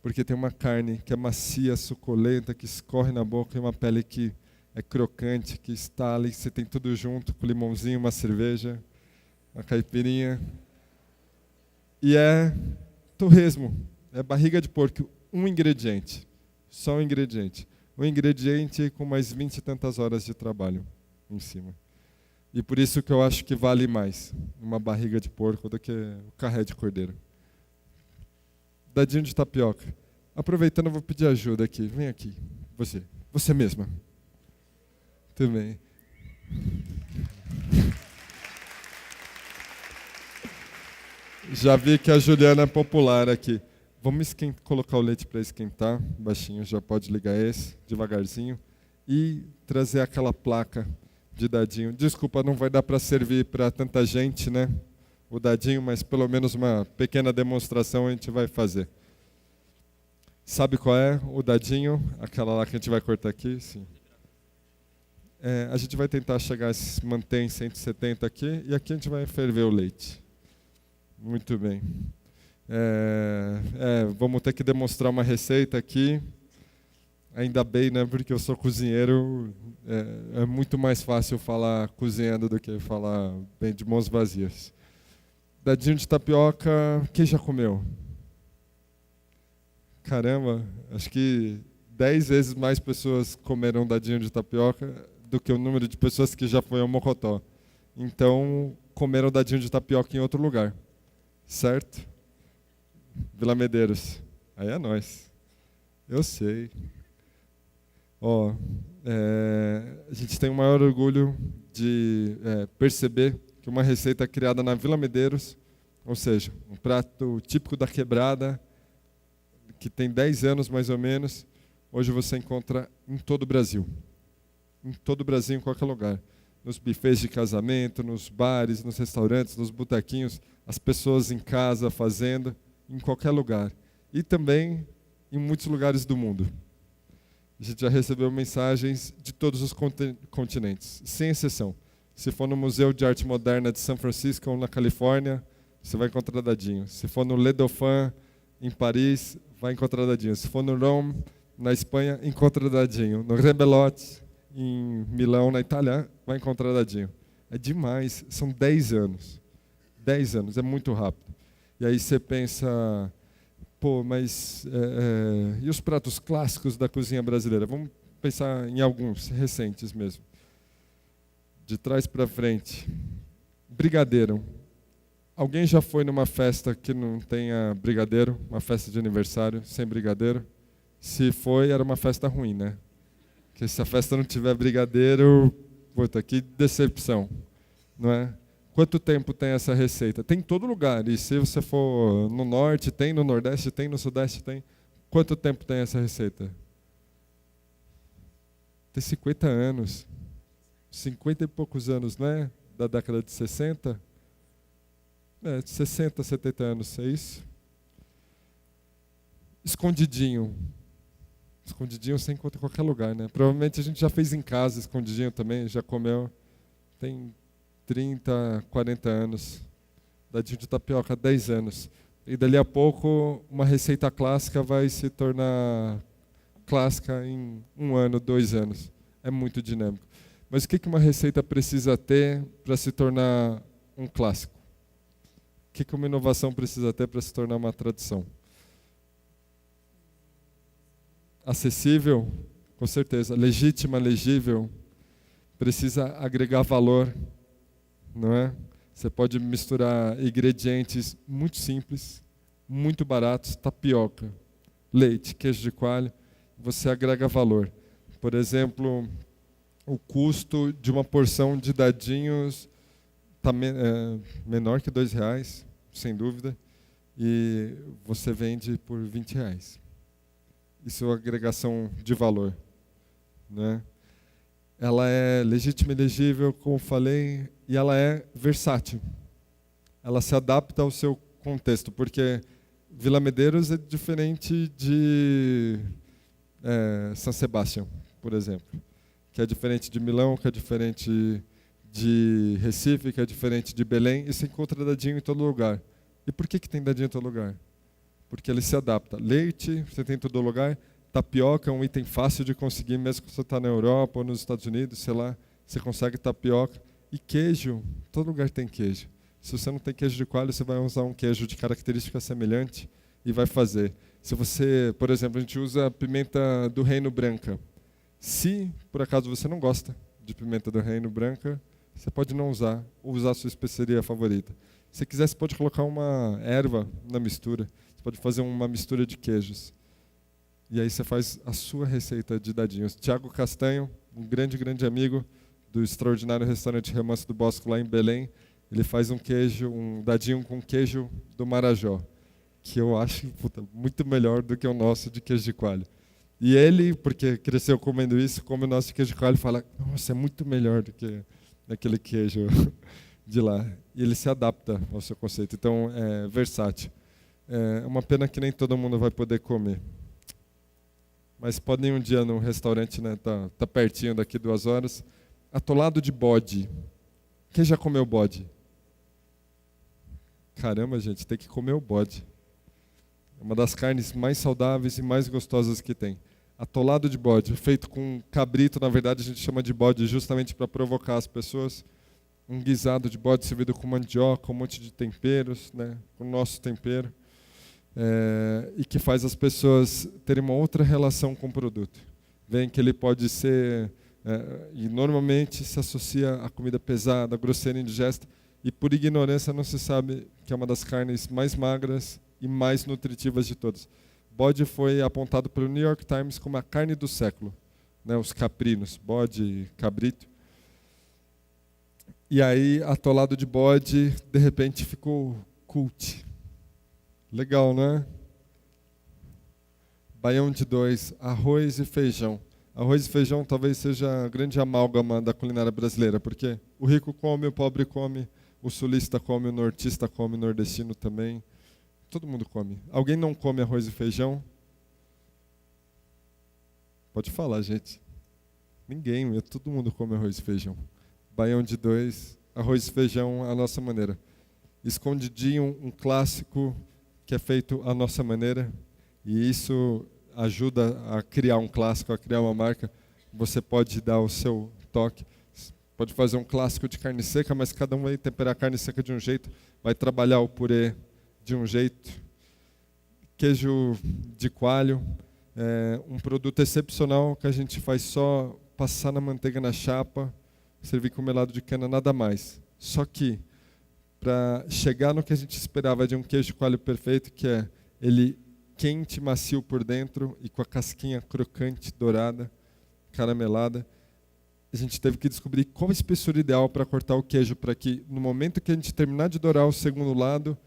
porque tem uma carne que é macia, suculenta, que escorre na boca, e uma pele que é crocante, que estala, e você tem tudo junto, com limãozinho, uma cerveja, uma caipirinha. E é torresmo, é barriga de porco, um ingrediente, só um ingrediente. Um ingrediente com mais 20 e tantas horas de trabalho em cima. E por isso que eu acho que vale mais uma barriga de porco do que o carré de cordeiro. Dadinho de tapioca. Aproveitando, eu vou pedir ajuda aqui. Vem aqui. Você mesma. Tudo bem. Já vi que a Juliana é popular aqui. Vamos colocar o leite para esquentar. Baixinho, já pode ligar esse, devagarzinho. E trazer aquela placa de dadinho. Desculpa, não vai dar para servir para tanta gente, né? O dadinho, mas pelo menos uma pequena demonstração a gente vai fazer. Sabe qual é o dadinho? Aquela lá que a gente vai cortar aqui? Sim. A gente vai tentar manter em 170 aqui, e aqui a gente vai ferver o leite. Muito bem. Vamos ter que demonstrar uma receita aqui. Ainda bem, né? Porque eu sou cozinheiro, é muito mais fácil falar cozinhando do que falar bem de mãos vazias. Dadinho de tapioca, quem já comeu? Caramba, acho que 10 vezes mais pessoas comeram dadinho de tapioca do que o número de pessoas que já foi ao Mocotó. Então, comeram dadinho de tapioca em outro lugar, certo? Vila Medeiros, aí é nós. Eu sei. A gente tem o maior orgulho de perceber que uma receita criada na Vila Medeiros, ou seja, um prato típico da quebrada, que tem 10 anos mais ou menos, hoje você encontra em todo o Brasil. Em todo o Brasil, em qualquer lugar. Nos buffets de casamento, nos bares, nos restaurantes, nos botequinhos, as pessoas em casa fazendo, em qualquer lugar. E também em muitos lugares do mundo. A gente já recebeu mensagens de todos os continentes, sem exceção. Se for no Museu de Arte Moderna de São Francisco, na Califórnia, você vai encontrar dadinho. Se for no Le Dauphin, em Paris, vai encontrar dadinho. Se for no Rome, na Espanha, encontra dadinho. No Rebelote, em Milão, na Itália, vai encontrar dadinho. É demais, são 10 anos. 10 anos, é muito rápido. E aí você pensa, mas e os pratos clássicos da cozinha brasileira? Vamos pensar em alguns recentes mesmo. De trás para frente. Brigadeiro. Alguém já foi numa festa que não tenha brigadeiro? Uma festa de aniversário sem brigadeiro? Se foi, era uma festa ruim, né? Porque se a festa não tiver brigadeiro, puta, que decepção, não é? Quanto tempo tem essa receita? Tem em todo lugar. E se você for no norte, tem, no nordeste, tem, no sudeste, tem. Quanto tempo tem essa receita? Tem 50 anos. 50 e poucos anos, não é? Da década de 60? 60, 70 anos, é isso? Escondidinho. Escondidinho você encontra em qualquer lugar, né? Provavelmente a gente já fez em casa escondidinho também, já comeu. Tem 30, 40 anos. Dadinho de tapioca, 10 anos. E dali a pouco, uma receita clássica vai se tornar clássica em 1 ano, 2 anos. É muito dinâmico. Mas o que uma receita precisa ter para se tornar um clássico? O que uma inovação precisa ter para se tornar uma tradição? Acessível? Com certeza. Legítima, legível? Precisa agregar valor, não é? Você pode misturar ingredientes muito simples, muito baratos, tapioca, leite, queijo de coalho, você agrega valor. Por exemplo, o custo de uma porção de dadinhos está menor que R$2, sem dúvida, e você vende por R$20. Isso é agregação de valor, né? Ela é legítima e legível, como falei, e ela é versátil. Ela se adapta ao seu contexto, porque Vila Medeiros é diferente de São Sebastião, por exemplo, que é diferente de Milão, que é diferente de Recife, que é diferente de Belém, e você encontra dadinho em todo lugar. E por que tem dadinho em todo lugar? Porque ele se adapta. Leite, você tem em todo lugar. Tapioca é um item fácil de conseguir, mesmo que você está na Europa ou nos Estados Unidos, sei lá, você consegue tapioca. E queijo, todo lugar tem queijo. Se você não tem queijo de coalho, você vai usar um queijo de característica semelhante e vai fazer. Se você, por exemplo, a gente usa pimenta do reino branca. Se, por acaso, você não gosta de pimenta do reino branca, você pode não usar, ou usar a sua especiaria favorita. Se quiser, você pode colocar uma erva na mistura. Você pode fazer uma mistura de queijos. E aí você faz a sua receita de dadinhos. Tiago Castanho, um grande amigo do extraordinário restaurante Remanso do Bosco lá em Belém, ele faz um dadinho com queijo do Marajó, que eu acho muito melhor do que o nosso de queijo de coalho. E ele, porque cresceu comendo isso, come o nosso de queijo de coalho e fala, nossa, é muito melhor do que aquele queijo de lá. E ele se adapta ao seu conceito, então é versátil. É uma pena que nem todo mundo vai poder comer. Mas podem ir um dia num restaurante, né? Tá pertinho daqui 2 horas. Atolado de bode. Quem já comeu bode? Caramba, gente, tem que comer o bode. É uma das carnes mais saudáveis e mais gostosas que tem. Atolado de bode, feito com cabrito, na verdade a gente chama de bode justamente para provocar as pessoas. Um guisado de bode servido com mandioca, um monte de temperos, né? Com o nosso tempero. E que faz as pessoas terem uma outra relação com o produto. Veem que ele pode ser, e normalmente se associa a comida pesada, grosseira, indigesta, e por ignorância não se sabe que é uma das carnes mais magras e mais nutritivas de todas. Bode foi apontado pelo New York Times como a carne do século, né, os caprinos, bode, cabrito. E aí, atolado de bode, de repente ficou cult. Legal, né? Baião de 2, arroz e feijão. Arroz e feijão talvez seja a grande amálgama da culinária brasileira, porque o rico come, o pobre come, o sulista come, o nortista come, o nordestino também. Todo mundo come. Alguém não come arroz e feijão? Pode falar, gente. Ninguém, todo mundo come arroz e feijão. Baião de 2, arroz e feijão à nossa maneira. Escondidinho, um clássico que é feito à nossa maneira, e isso ajuda a criar um clássico, a criar uma marca. Você pode dar o seu toque, pode fazer um clássico de carne seca, mas cada um vai temperar a carne seca de um jeito, vai trabalhar o purê de um jeito. Queijo de coalho, um produto excepcional que a gente faz só passar na manteiga na chapa, servir com melado de cana, nada mais. Só que para chegar no que a gente esperava de um queijo de coalho perfeito, que é ele quente, macio por dentro e com a casquinha crocante, dourada, caramelada, a gente teve que descobrir qual a espessura ideal para cortar o queijo, para que no momento que a gente terminar de dourar o segundo lado,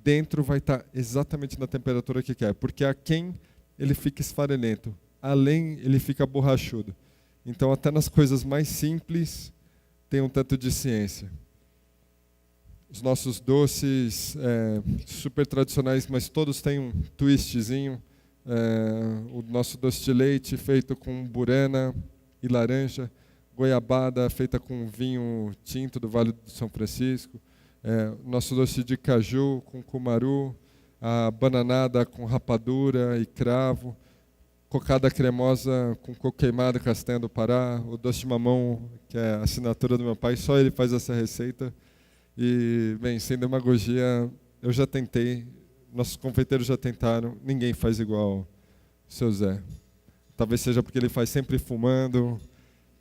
dentro vai estar exatamente na temperatura que quer, porque aquém ele fica esfarelento, além ele fica borrachudo. Então até nas coisas mais simples tem um tanto de ciência. Os nossos doces super tradicionais, mas todos têm um twistzinho. o nosso doce de leite feito com burana e laranja, goiabada feita com vinho tinto do Vale do São Francisco, nosso doce de caju com cumaru, a bananada com rapadura e cravo, cocada cremosa com coco queimado castanha do Pará, o doce de mamão, que é a assinatura do meu pai, só ele faz essa receita. E, bem, sem demagogia, eu já tentei, nossos confeiteiros já tentaram, ninguém faz igual o seu Zé. Talvez seja porque ele faz sempre fumando,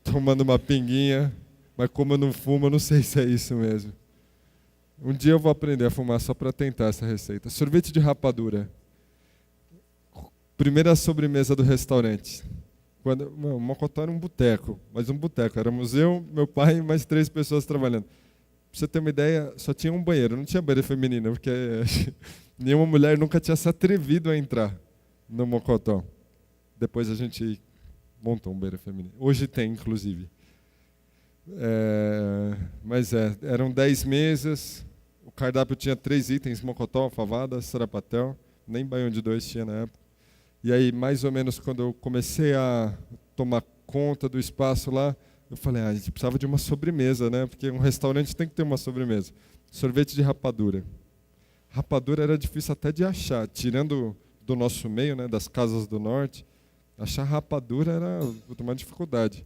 tomando uma pinguinha, mas como eu não fumo, eu não sei se é isso mesmo. Um dia eu vou aprender a fumar só para tentar essa receita. Sorvete de rapadura. Primeira sobremesa do restaurante. O Mocotó era um boteco, mas um boteco. Éramos eu, meu pai e mais 3 pessoas trabalhando. Pra você ter uma ideia, só tinha um banheiro, não tinha banheiro feminino, porque nenhuma mulher nunca tinha se atrevido a entrar no Mocotó. Depois a gente montou um banheiro feminino. Hoje tem, inclusive. Eram 10 mesas, o cardápio tinha 3 itens, mocotó, favada, sarapatel, nem baião de 2 tinha na época. E aí, mais ou menos, quando eu comecei a tomar conta do espaço lá, eu falei, a gente precisava de uma sobremesa, né? Porque um restaurante tem que ter uma sobremesa. Sorvete de rapadura. Rapadura era difícil até de achar, tirando do nosso meio, né, das casas do norte, achar rapadura era uma dificuldade.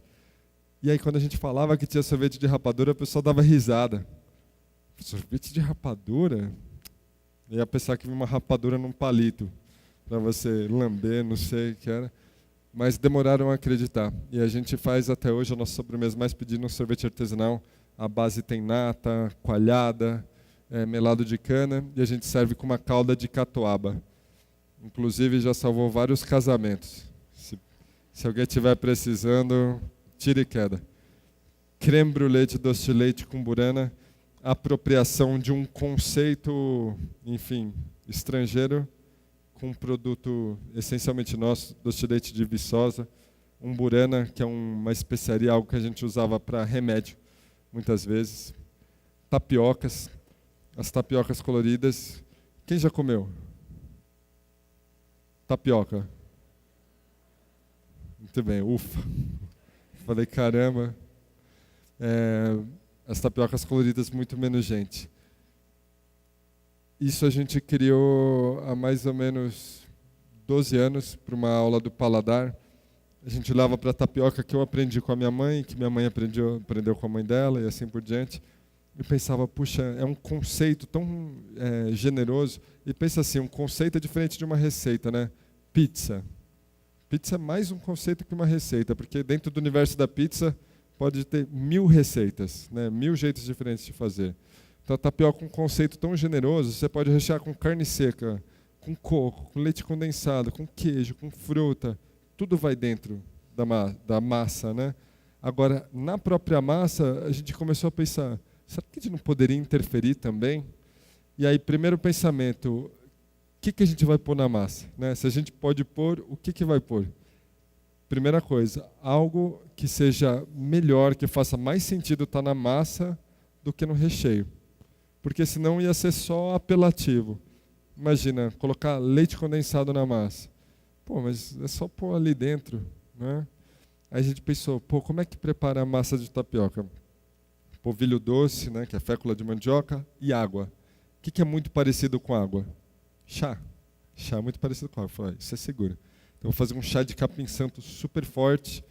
E aí, quando a gente falava que tinha sorvete de rapadura, o pessoal dava risada. Sorvete de rapadura? Eu ia pensar que vinha uma rapadura num palito, para você lamber, não sei o que era. Mas demoraram a acreditar. E a gente faz até hoje a nossa sobremesa mais pedida, um sorvete artesanal. A base tem nata, coalhada, melado de cana, e a gente serve com uma calda de catuaba. Inclusive, já salvou vários casamentos. Se alguém estiver precisando, tira e queda. Creme brulee de doce de leite com burana, apropriação de um conceito, enfim, estrangeiro, com um produto essencialmente nosso, doce de leite de Viçosa, um burana, que é uma especiaria, algo que a gente usava para remédio, muitas vezes. Tapiocas, as tapiocas coloridas. Quem já comeu? Tapioca. Muito bem, ufa. Falei, caramba. As tapiocas coloridas, muito menos gente. Isso a gente criou há mais ou menos 12 anos, para uma aula do paladar. A gente leva para a tapioca que eu aprendi com a minha mãe, que minha mãe aprendeu com a mãe dela e assim por diante. E pensava, puxa, é um conceito tão generoso. E pensa assim, um conceito é diferente de uma receita, né? Pizza. Pizza é mais um conceito que uma receita, porque dentro do universo da pizza pode ter 1000 receitas, né? 1000 jeitos diferentes de fazer. Então a tapioca é um conceito tão generoso, você pode rechear com carne seca, com coco, com leite condensado, com queijo, com fruta, tudo vai dentro da massa, né? Agora, na própria massa, a gente começou a pensar, será que a gente não poderia interferir também? E aí, primeiro pensamento, o que a gente vai pôr na massa? Né? Se a gente pode pôr, o que vai pôr? Primeira coisa, algo que seja melhor, que faça mais sentido estar na massa do que no recheio. Porque senão ia ser só apelativo. Imagina, colocar leite condensado na massa. Pô, mas é só pôr ali dentro, né? Aí a gente pensou, pô, como é que prepara a massa de tapioca? Polvilho doce, né, que é fécula de mandioca, e água. O que é muito parecido com água? Chá. Chá muito parecido com água. Falei, isso é seguro. Então vou fazer um chá de capim-santo super forte,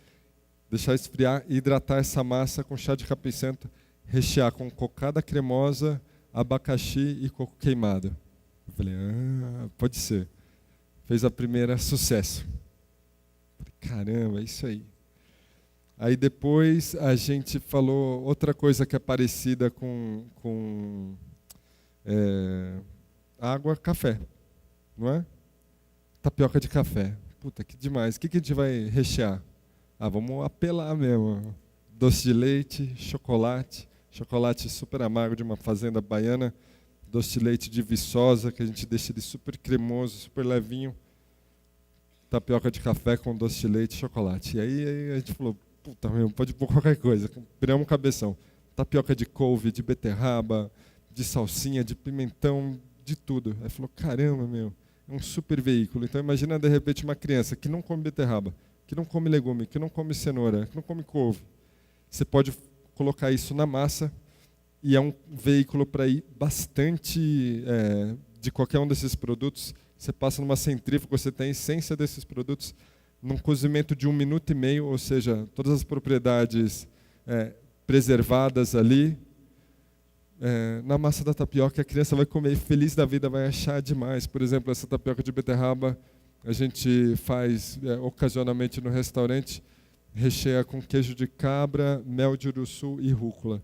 deixar esfriar e hidratar essa massa com chá de capim-santo, rechear com cocada cremosa, abacaxi e coco queimado. Eu falei, pode ser. Fez a primeira, sucesso. Falei, caramba, é isso aí. Aí depois a gente falou outra coisa que é parecida com água, café, não é? Tapioca de café. Puta, que demais. O que a gente vai rechear? Vamos apelar mesmo. Doce de leite, chocolate super amargo de uma fazenda baiana, doce de leite de Viçosa, que a gente deixa ele super cremoso, super levinho, tapioca de café com doce de leite e chocolate. E aí a gente falou, puta, meu, pode pôr qualquer coisa, criamos um cabeção. Tapioca de couve, de beterraba, de salsinha, de pimentão, de tudo. Aí falou, caramba, meu, é um super veículo. Então imagina de repente uma criança que não come beterraba, que não come legume, que não come cenoura, que não come couve. Você pode colocar isso na massa e é um veículo para ir bastante de qualquer um desses produtos. Você passa numa centrífuga, você tem a essência desses produtos num cozimento de 1 minuto e meio, ou seja, todas as propriedades preservadas ali. Na massa da tapioca, a criança vai comer feliz da vida, vai achar demais. Por exemplo, essa tapioca de beterraba a gente faz ocasionalmente no restaurante, recheia com queijo de cabra, mel de uruçu e rúcula.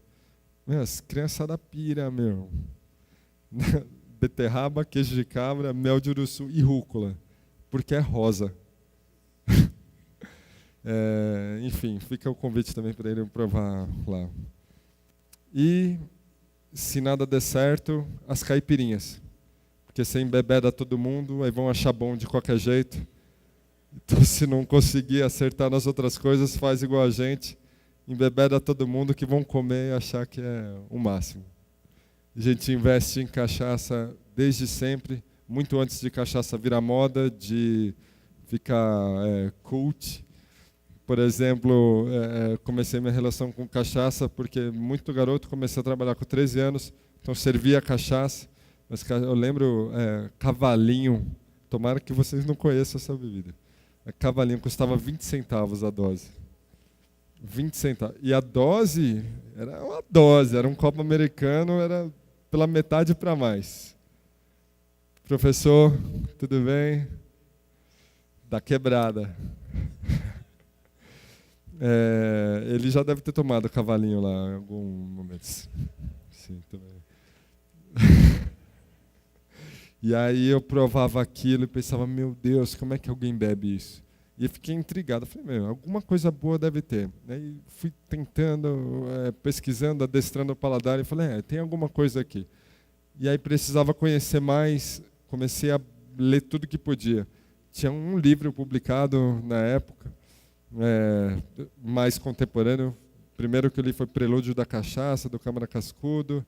As criançadas pira, meu. Beterraba, queijo de cabra, mel de uruçu e rúcula, porque é rosa. Enfim, fica o convite também para ele provar lá. E, se nada der certo, as caipirinhas. Porque você embebeda todo mundo, aí vão achar bom de qualquer jeito. Então, se não conseguir acertar nas outras coisas, faz igual a gente. Embebeda todo mundo que vão comer e achar que é o máximo. A gente investe em cachaça desde sempre, muito antes de cachaça virar moda, de ficar cult. Por exemplo, comecei minha relação com cachaça porque muito garoto, comecei a trabalhar com 13 anos, então servia cachaça. Mas eu lembro Cavalinho, tomara que vocês não conheçam essa bebida. Cavalinho custava 20 centavos a dose. 20 centavos. E a dose era uma dose, era um copo americano, era pela metade para mais. Professor, tudo bem? Da quebrada. Ele já deve ter tomado cavalinho lá em algum momento. Sim, também. E aí eu provava aquilo e pensava, meu Deus, como é que alguém bebe isso? E eu fiquei intrigado. Falei, alguma coisa boa deve ter. Aí fui tentando, pesquisando, adestrando o paladar e falei, tem alguma coisa aqui. E aí precisava conhecer mais, comecei a ler tudo que podia. Tinha um livro publicado na época, mais contemporâneo. O primeiro que eu li foi Prelúdio da Cachaça, do Câmara Cascudo.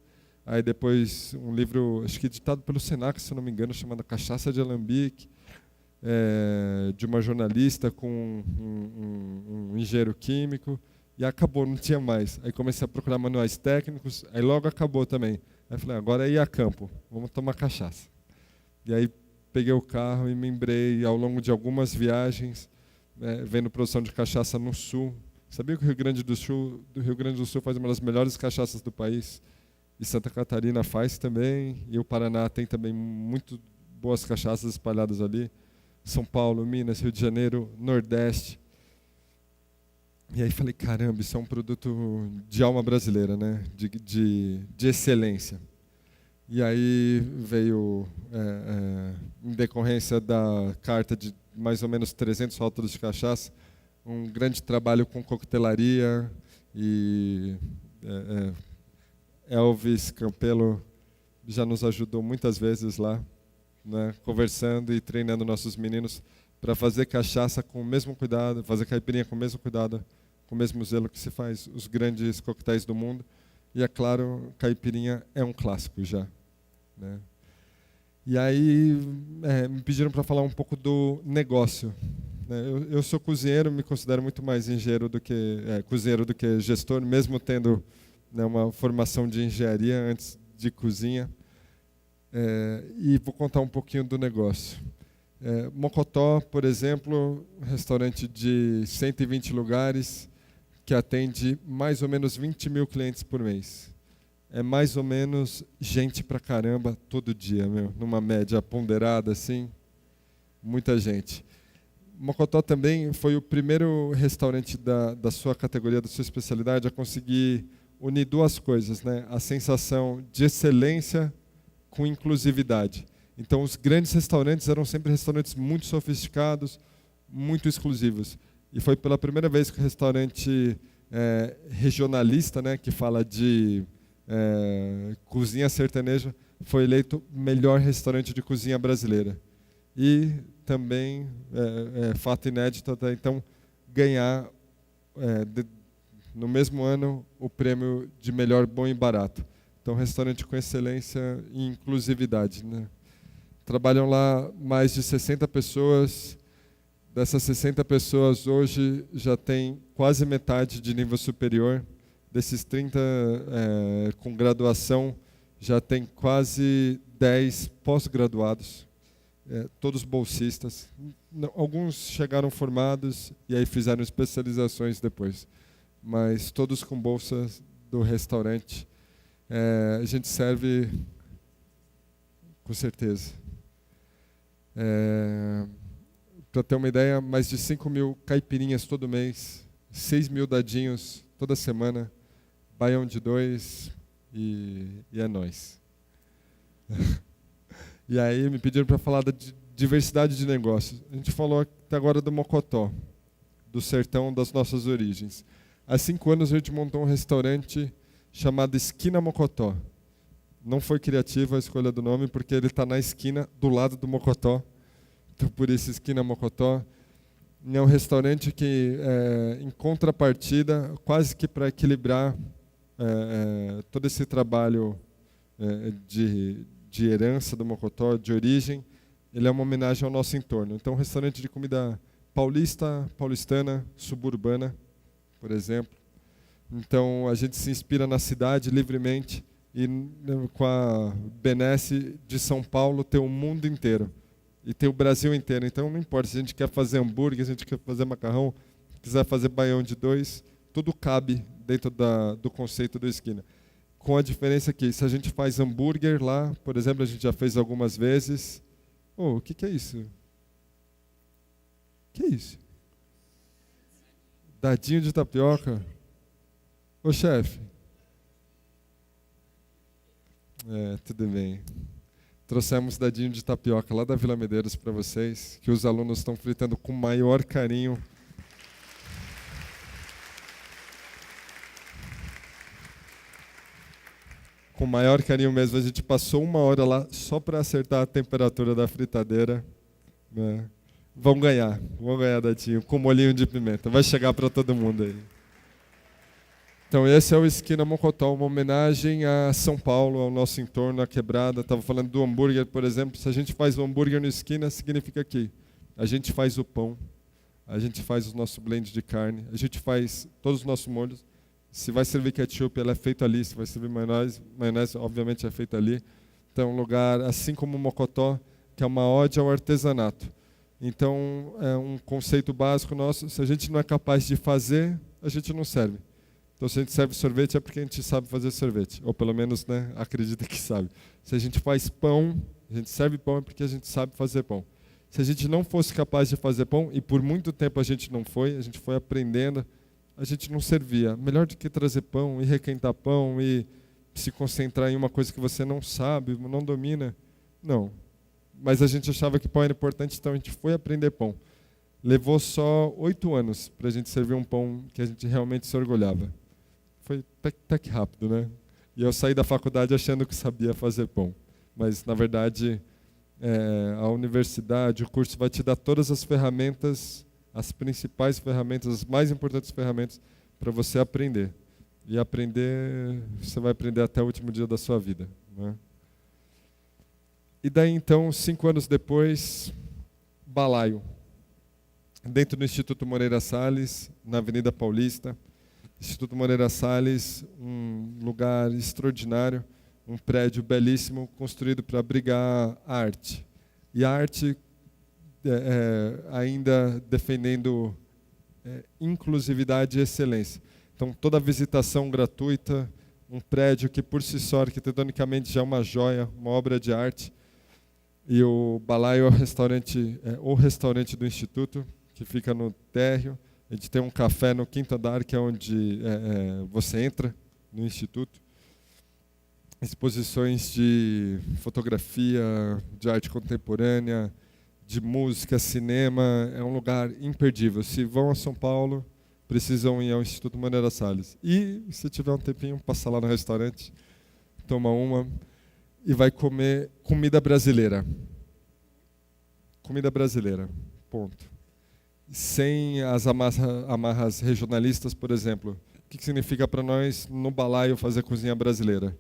Aí depois um livro, acho que editado pelo Senac, se não me engano, chamado Cachaça de Alambique, de uma jornalista com um engenheiro químico. E acabou, não tinha mais. Aí comecei a procurar manuais técnicos, aí logo acabou também. Aí falei, agora é ir a campo, vamos tomar cachaça. E aí peguei o carro e me lembrei ao longo de algumas viagens, vendo produção de cachaça no sul. Sabia que o Rio Grande do Sul faz uma das melhores cachaças do país? E Santa Catarina faz também, e o Paraná tem também muito boas cachaças espalhadas ali. São Paulo, Minas, Rio de Janeiro, Nordeste. E aí falei, caramba, isso é um produto de alma brasileira, né? de excelência. E aí veio, em decorrência da carta de mais ou menos 300 rótulos de cachaça, um grande trabalho com coquetelaria e Elvis Campelo já nos ajudou muitas vezes lá, né, conversando e treinando nossos meninos para fazer cachaça com o mesmo cuidado, fazer caipirinha com o mesmo cuidado, com o mesmo zelo que se faz os grandes coquetéis do mundo. E é claro, caipirinha é um clássico já, né? E aí me pediram para falar um pouco do negócio. Eu sou cozinheiro, me considero muito mais engenheiro do que cozinheiro do que gestor, mesmo tendo uma formação de engenharia antes de cozinha. E vou contar um pouquinho do negócio. Mocotó, por exemplo, um restaurante de 120 lugares que atende mais ou menos 20 mil clientes por mês. É mais ou menos gente pra caramba todo dia, numa média ponderada assim, muita gente. Mocotó também foi o primeiro restaurante da sua categoria, da sua especialidade, a conseguir unir duas coisas, né? A sensação de excelência com inclusividade. Então, os grandes restaurantes eram sempre restaurantes muito sofisticados, muito exclusivos. E foi pela primeira vez que o restaurante regionalista, né, que fala de cozinha sertaneja, foi eleito melhor restaurante de cozinha brasileira. E também, fato inédito até então, ganhar, no mesmo ano, o prêmio de melhor bom e barato. Então, restaurante com excelência e inclusividade, né? Trabalham lá mais de 60 pessoas. Dessas 60 pessoas, hoje já tem quase metade de nível superior. Desses 30 com graduação, já tem quase 10 pós-graduados, todos bolsistas. Alguns chegaram formados e aí fizeram especializações depois, mas todos com bolsas do restaurante. A gente serve, com certeza. Para ter uma ideia, mais de 5.000 caipirinhas todo mês, 6.000 dadinhos toda semana, baião de 2 e é nóis. E aí me pediram para falar da diversidade de negócios. A gente falou até agora do Mocotó, do sertão das nossas origens. Há 5 anos a gente montou um restaurante chamado Esquina Mocotó. Não foi criativa a escolha do nome, porque ele está na esquina do lado do Mocotó. Então, por isso, Esquina Mocotó. É um restaurante que, em contrapartida, quase que para equilibrar todo esse trabalho de herança do Mocotó, de origem, ele é uma homenagem ao nosso entorno. Então, um restaurante de comida paulistana, suburbana, por exemplo. Então, a gente se inspira na cidade livremente e com a benesse de São Paulo ter o mundo inteiro e ter o Brasil inteiro. Então, não importa se a gente quer fazer hambúrguer, se a gente quer fazer macarrão, quiser fazer baião de 2, tudo cabe dentro do conceito do Esquina. Com a diferença que, se a gente faz hambúrguer lá, por exemplo, a gente já fez algumas vezes. O que é isso? O que é isso? Dadinho de tapioca? Ô, chefe. Tudo bem. Trouxemos dadinho de tapioca lá da Vila Medeiros para vocês, que os alunos estão fritando com o maior carinho. Com o maior carinho mesmo. A gente passou 1 hora lá só para acertar a temperatura da fritadeira. Né? Vão ganhar dadinho, com molhinho de pimenta. Vai chegar para todo mundo aí. Então, esse é o Esquina Mocotó, uma homenagem a São Paulo, ao nosso entorno, à quebrada. Estava falando do hambúrguer, por exemplo. Se a gente faz o hambúrguer no Esquina, significa que a gente faz o pão, a gente faz o nosso blend de carne, a gente faz todos os nossos molhos. Se vai servir ketchup, ela é feita ali. Se vai servir maionese, obviamente é feita ali. Então, um lugar, assim como o Mocotó, que é uma ode ao artesanato. Então, é um conceito básico nosso. Se a gente não é capaz de fazer, a gente não serve. Então, se a gente serve sorvete, é porque a gente sabe fazer sorvete. Ou pelo menos, né, acredita que sabe. Se a gente faz pão, a gente serve pão, é porque a gente sabe fazer pão. Se a gente não fosse capaz de fazer pão, e por muito tempo a gente não foi, a gente foi aprendendo, a gente não servia. Melhor do que trazer pão e requentar pão e se concentrar em uma coisa que você não sabe, não domina. Não. Mas a gente achava que pão era importante, então a gente foi aprender pão. Levou só 8 anos para a gente servir um pão que a gente realmente se orgulhava. Foi até que rápido, né? E eu saí da faculdade achando que sabia fazer pão. Mas, na verdade, a universidade, o curso vai te dar todas as ferramentas, as principais ferramentas, as mais importantes ferramentas para você aprender. E aprender, você vai aprender até o último dia da sua vida. Né? E daí, então, 5 anos depois, balaio. Dentro do Instituto Moreira Salles, na Avenida Paulista. Instituto Moreira Salles, um lugar extraordinário, um prédio belíssimo, construído para abrigar a arte. E a arte ainda defendendo inclusividade e excelência. Então, toda a visitação gratuita, um prédio que por si só, arquitetonicamente, já é uma joia, uma obra de arte. E o Balaio é o restaurante do Instituto, que fica no térreo. A gente tem um café no 5º andar, que é onde você entra no Instituto. Exposições de fotografia, de arte contemporânea, de música, cinema. É um lugar imperdível. Se vão a São Paulo, precisam ir ao Instituto Moreira Salles. E, se tiver um tempinho, passa lá no restaurante, toma uma e vai comer comida brasileira. Comida brasileira, ponto. Sem as amarras regionalistas, por exemplo. O que significa para nós, no Balaio, fazer cozinha brasileira?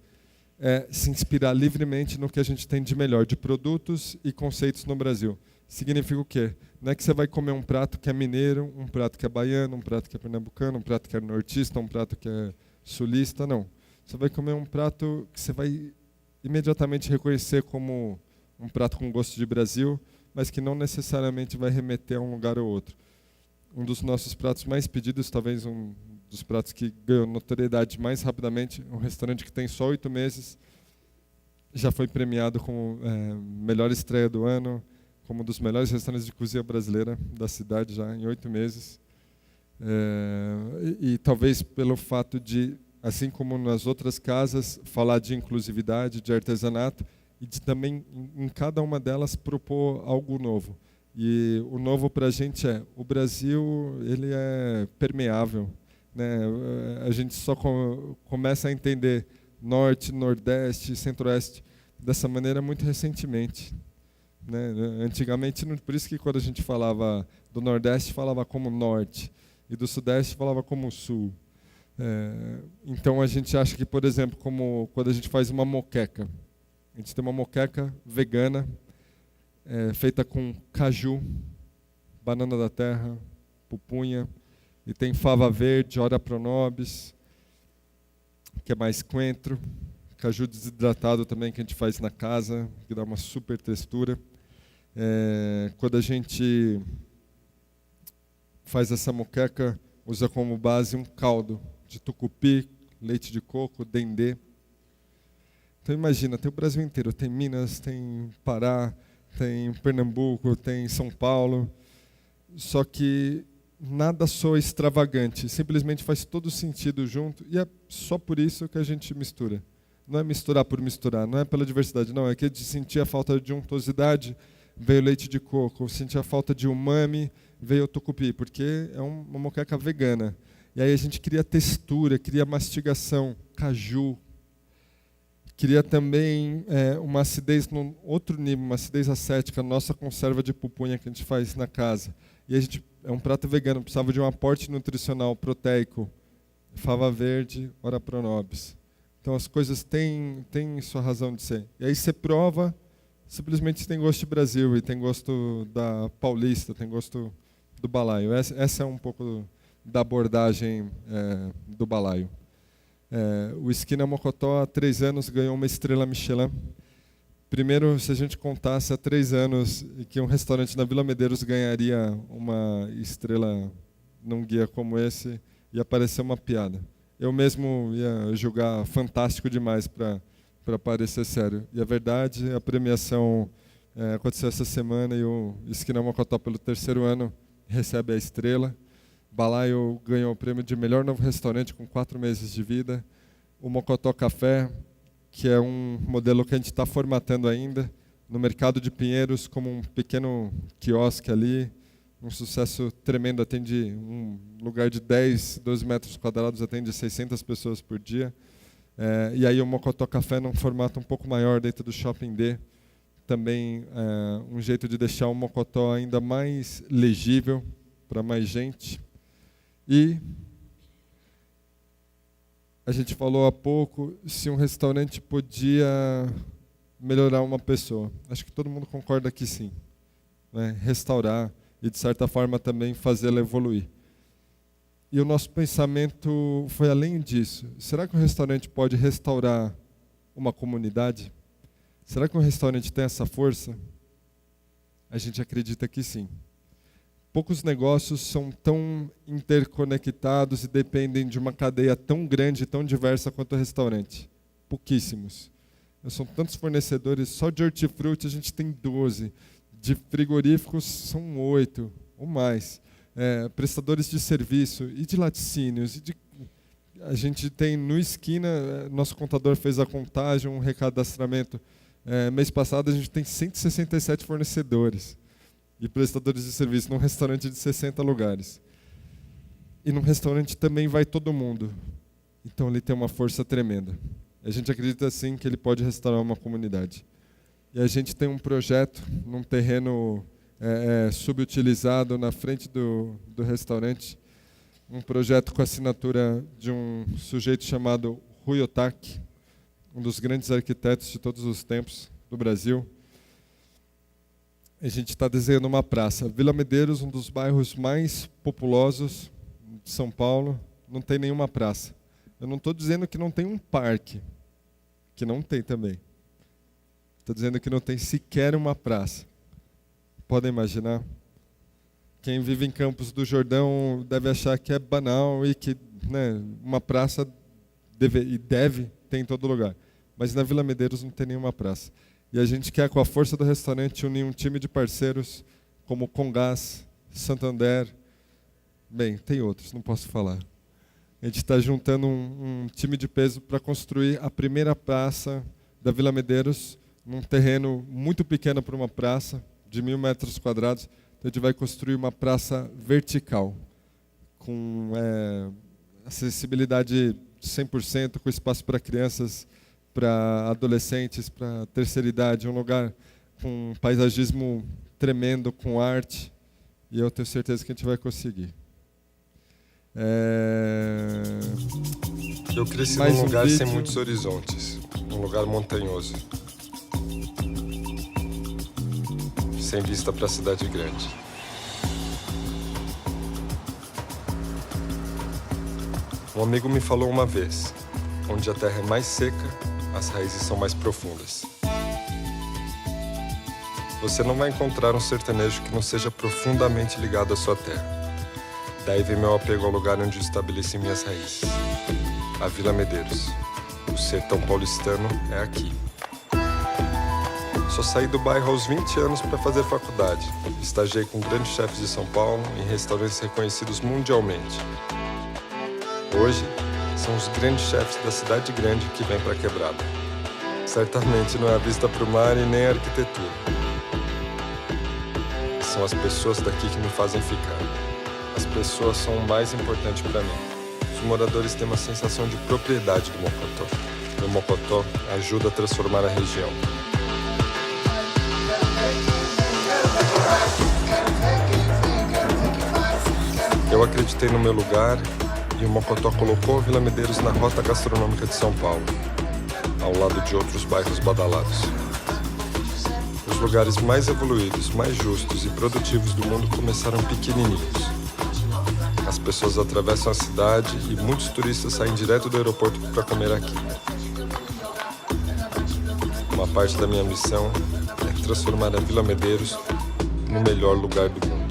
é se inspirar livremente no que a gente tem de melhor, de produtos e conceitos no Brasil. Significa o quê? Não é que você vai comer um prato que é mineiro, um prato que é baiano, um prato que é pernambucano, um prato que é nortista, um prato que é sulista, não. Você vai comer um prato que você vai imediatamente reconhecer como um prato com gosto de Brasil, mas que não necessariamente vai remeter a um lugar ou outro. Um dos nossos pratos mais pedidos, talvez um dos pratos que ganhou notoriedade mais rapidamente, um restaurante que tem só 8 meses, já foi premiado como melhor estreia do ano, como um dos melhores restaurantes de cozinha brasileira da cidade, já em 8 meses. E talvez pelo fato de, assim como nas outras casas, falar de inclusividade, de artesanato, e de também, em cada uma delas, propor algo novo. E o novo para a gente o Brasil ele é permeável, né? A gente só começa a entender Norte, Nordeste, Centro-Oeste dessa maneira muito recentemente. Né? Antigamente, por isso que quando a gente falava do Nordeste, falava como Norte, e do Sudeste falava como Sul. Então a gente acha que, por exemplo, como quando a gente faz uma moqueca, a gente tem uma moqueca vegana, feita com caju, banana da terra, pupunha, e tem fava verde, ora pronobis, que é mais coentro, caju desidratado também, que a gente faz na casa, que dá uma super textura. Quando a gente faz essa moqueca, usa como base um caldo de tucupi, leite de coco, dendê. Então imagina, tem o Brasil inteiro, tem Minas, tem Pará, tem Pernambuco, tem São Paulo, só que nada soa extravagante, simplesmente faz todo sentido junto, e é só por isso que a gente mistura. Não é misturar por misturar, não é pela diversidade, não, é que de sentir a falta de untuosidade, veio leite de coco, sentir a falta de umami, veio o tucupi, porque é uma moqueca vegana. E aí a gente cria textura, cria mastigação, caju, queria também uma acidez num outro nível, uma acidez acética, nossa conserva de pupunha que a gente faz na casa. E a gente é um prato vegano, precisava de um aporte nutricional proteico, fava verde, ora pronobis. Então as coisas têm sua razão de ser. E aí você prova, simplesmente tem gosto de Brasil, e tem gosto da paulista, tem gosto do balaio. Essa é um pouco da abordagem do balaio. O Esquina Mocotó, há 3 anos, ganhou uma estrela Michelin. Primeiro, se a gente contasse há 3 anos que um restaurante na Vila Medeiros ganharia uma estrela num guia como esse, ia parecer uma piada. Eu mesmo ia julgar fantástico demais para parecer sério. E a verdade, a premiação aconteceu essa semana e o Esquina Mocotó, pelo 3º ano, recebe a estrela. Balaio ganhou o prêmio de melhor novo restaurante com 4 meses de vida. O Mocotó Café, que é um modelo que a gente está formatando ainda, no mercado de Pinheiros, como um pequeno quiosque ali, um sucesso tremendo, atende um lugar de 10, 12 metros quadrados, atende 600 pessoas por dia. E aí o Mocotó Café num formato um pouco maior dentro do Shopping D, também um jeito de deixar o Mocotó ainda mais legível para mais gente. E a gente falou há pouco se um restaurante podia melhorar uma pessoa. Acho que todo mundo concorda que sim. Né? Restaurar e, de certa forma, também fazê-la evoluir. E o nosso pensamento foi além disso. Será que um restaurante pode restaurar uma comunidade? Será que um restaurante tem essa força? A gente acredita que sim. Poucos negócios são tão interconectados e dependem de uma cadeia tão grande e tão diversa quanto o restaurante. Pouquíssimos. São tantos fornecedores, só de hortifruti a gente tem 12. De frigoríficos são 8 ou mais. Prestadores de serviço e de laticínios. A gente tem no Esquina, nosso contador fez a contagem, um recadastramento. Mês passado a gente tem 167 fornecedores e prestadores de serviço num restaurante de 60 lugares. E num restaurante também vai todo mundo. Então ele tem uma força tremenda. A gente acredita sim que ele pode restaurar uma comunidade. E a gente tem um projeto num terreno subutilizado na frente do restaurante, um projeto com a assinatura de um sujeito chamado Rui Otaki. um dos grandes arquitetos de todos os tempos do Brasil. A gente está desenhando uma praça. Vila Medeiros, um dos bairros mais populosos de São Paulo, não tem nenhuma praça. Eu não estou dizendo que não tem um parque, que não tem também. Estou dizendo que não tem sequer uma praça. Podem imaginar? Quem vive em Campos do Jordão deve achar que é banal e que, né, uma praça deve ter em todo lugar. Mas na Vila Medeiros não tem nenhuma praça. E a gente quer, com a força do restaurante, unir um time de parceiros como Comgás, Santander. Bem, tem outros, não posso falar. A gente está juntando um time de peso para construir a primeira praça da Vila Medeiros, num terreno muito pequeno para uma praça, de 1.000 metros quadrados. Então a gente vai construir uma praça vertical, com acessibilidade 100%, com espaço para crianças, para adolescentes, para terceira idade, um lugar com um paisagismo tremendo, com arte, e eu tenho certeza que a gente vai conseguir. Eu cresci Mais num um lugar sem vídeo. muitos horizontes, um lugar montanhoso, sem vista para a cidade grande. Um amigo me falou uma vez, onde a terra é mais seca, as raízes são mais profundas. Você não vai encontrar um sertanejo que não seja profundamente ligado à sua terra. Daí vem meu apego ao lugar onde estabeleci minhas raízes. A Vila Medeiros. O sertão paulistano é aqui. Só saí do bairro aos 20 anos para fazer faculdade. Estagiei com grandes chefes de São Paulo em restaurantes reconhecidos mundialmente. Hoje, são os grandes chefes da cidade grande que vêm para a quebrada. Certamente não é a vista para o mar e nem a arquitetura. São as pessoas daqui que me fazem ficar. As pessoas são o mais importante para mim. Os moradores têm uma sensação de propriedade do Mocotó. O Mocotó ajuda a transformar a região. Eu acreditei no meu lugar e o Mocotó colocou a Vila Medeiros na rota gastronômica de São Paulo, ao lado de outros bairros badalados. Os lugares mais evoluídos, mais justos e produtivos do mundo começaram pequenininhos. As pessoas atravessam a cidade e muitos turistas saem direto do aeroporto para comer aqui. Uma parte da minha missão é transformar a Vila Medeiros no melhor lugar do mundo.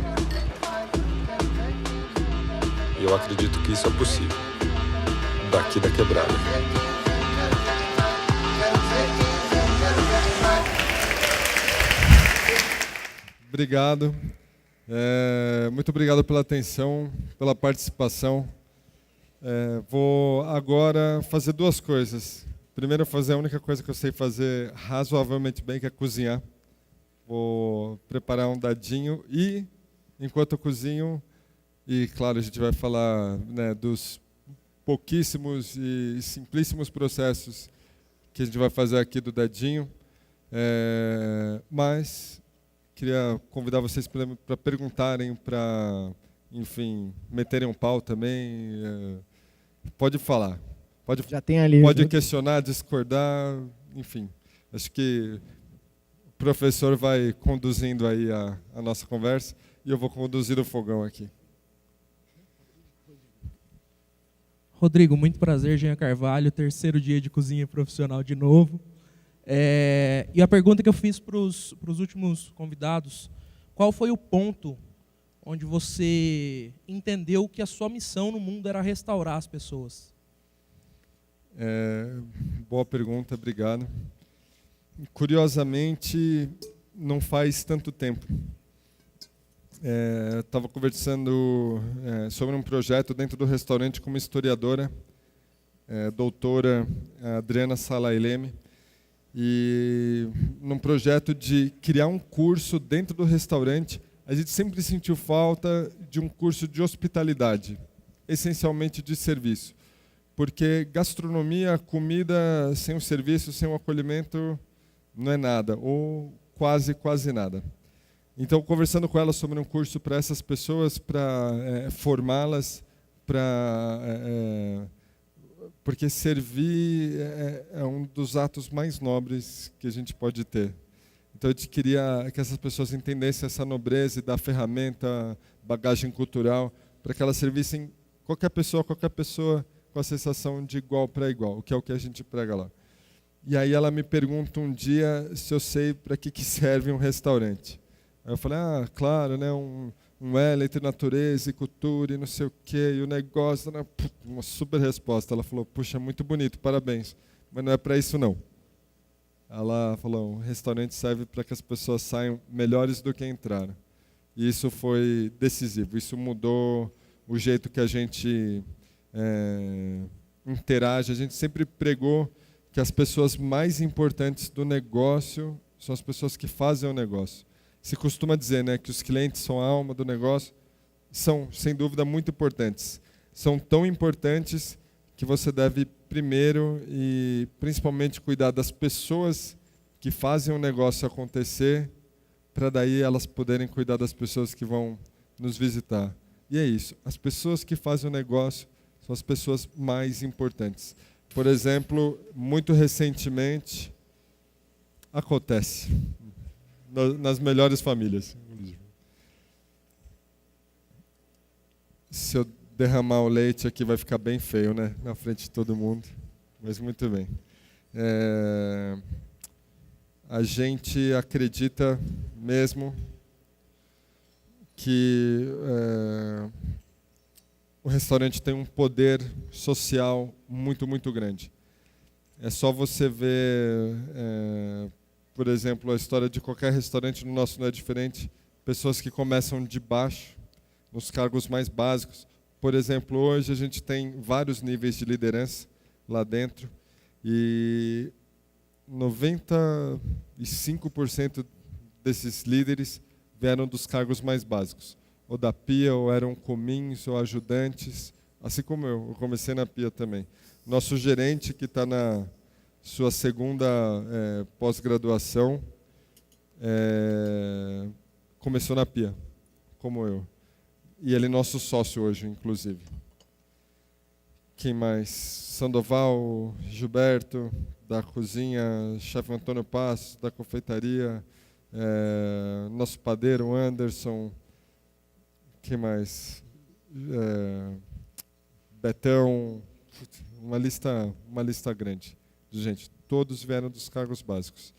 E eu acredito que isso é possível, daqui da quebrada. Obrigado. Muito obrigado pela atenção, pela participação. Vou agora fazer duas coisas. Primeiro, fazer a única coisa que eu sei fazer razoavelmente bem, que é cozinhar. Vou preparar um dadinho e, enquanto eu cozinho, e claro, a gente vai falar, né, dos pouquíssimos e simplíssimos processos que a gente vai fazer aqui do dadinho, mas queria convidar vocês para perguntarem, para, enfim, meterem um pau também. Pode falar. Já tem ali. Pode questionar, discordar, enfim. Acho que o professor vai conduzindo aí a nossa conversa e eu vou conduzir o fogão aqui. Rodrigo, muito prazer, Jean Carvalho, terceiro dia de cozinha profissional de novo. E a pergunta que eu fiz para os últimos convidados, qual foi o ponto onde você entendeu que a sua missão no mundo era restaurar as pessoas? Boa pergunta, obrigado. Curiosamente, não faz tanto tempo. Estava conversando sobre um projeto dentro do restaurante com uma historiadora, doutora Adriana Salaileme, e num projeto de criar um curso dentro do restaurante. A gente sempre sentiu falta de um curso de hospitalidade, essencialmente de serviço, porque gastronomia, comida sem o serviço, sem o acolhimento, não é nada, ou quase nada. Então, conversando com ela sobre um curso para essas pessoas, para formá-las, para Porque servir é um dos atos mais nobres que a gente pode ter. Então eu queria que essas pessoas entendessem essa nobreza e da ferramenta, bagagem cultural, para que elas servissem qualquer pessoa com a sensação de igual para igual, que é o que a gente prega lá. E aí ela me pergunta um dia se eu sei para que serve um restaurante. Aí eu falei, claro, né, um elo entre natureza e cultura e não sei o quê, e o negócio, né, uma super resposta. Ela falou, puxa, muito bonito, parabéns, mas não é para isso não. Ela falou, um restaurante serve para que as pessoas saiam melhores do que entraram. E isso foi decisivo, isso mudou o jeito que a gente interage. A gente sempre pregou que as pessoas mais importantes do negócio são as pessoas que fazem o negócio. Se costuma dizer, né, que os clientes são a alma do negócio. São, sem dúvida, muito importantes. São tão importantes que você deve primeiro e principalmente cuidar das pessoas que fazem o negócio acontecer, para daí elas poderem cuidar das pessoas que vão nos visitar. E é isso, as pessoas que fazem o negócio são as pessoas mais importantes. Por exemplo, muito recentemente, acontece nas melhores famílias. Se eu derramar o leite aqui vai ficar bem feio, né? Na frente de todo mundo, mas muito bem. A gente acredita mesmo que o restaurante tem um poder social muito, muito grande. É só você ver, por exemplo, a história de qualquer restaurante, no nosso não é diferente, pessoas que começam de baixo, nos cargos mais básicos. Por exemplo, hoje a gente tem vários níveis de liderança lá dentro e 95% desses líderes vieram dos cargos mais básicos, ou da pia, ou eram comins, ou ajudantes, assim como eu comecei na pia também. Nosso gerente, que está na sua segunda pós-graduação, começou na pia, como eu. E ele é nosso sócio hoje, inclusive. Quem mais? Sandoval, Gilberto, da cozinha, chefe Antônio Passos, da confeitaria, nosso padeiro, Anderson. Quem mais? Betão, uma lista grande de gente. Todos vieram dos cargos básicos.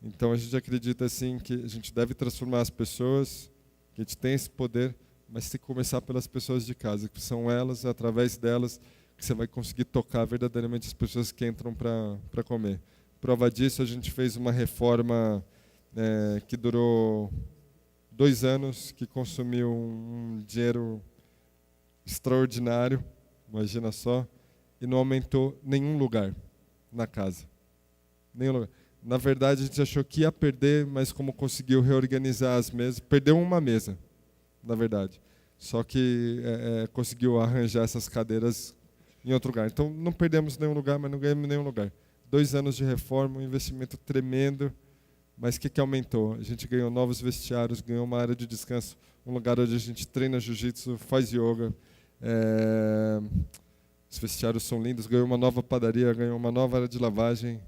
Então a gente acredita assim que a gente deve transformar as pessoas, que a gente tem esse poder, mas tem que começar pelas pessoas de casa, que são elas, através delas, que você vai conseguir tocar verdadeiramente as pessoas que entram para comer. Prova disso, a gente fez uma reforma que durou 2 anos, que consumiu um dinheiro extraordinário, imagina só, e não aumentou nenhum lugar na casa. Nenhum lugar. Na verdade, a gente achou que ia perder, mas como conseguiu reorganizar as mesas, perdeu uma mesa, na verdade. Só que conseguiu arranjar essas cadeiras em outro lugar. Então, não perdemos nenhum lugar, mas não ganhamos nenhum lugar. 2 anos de reforma, um investimento tremendo, mas o que aumentou? A gente ganhou novos vestiários, ganhou uma área de descanso, um lugar onde a gente treina jiu-jitsu, faz yoga. Os vestiários são lindos, ganhou uma nova padaria, ganhou uma nova área de lavagem,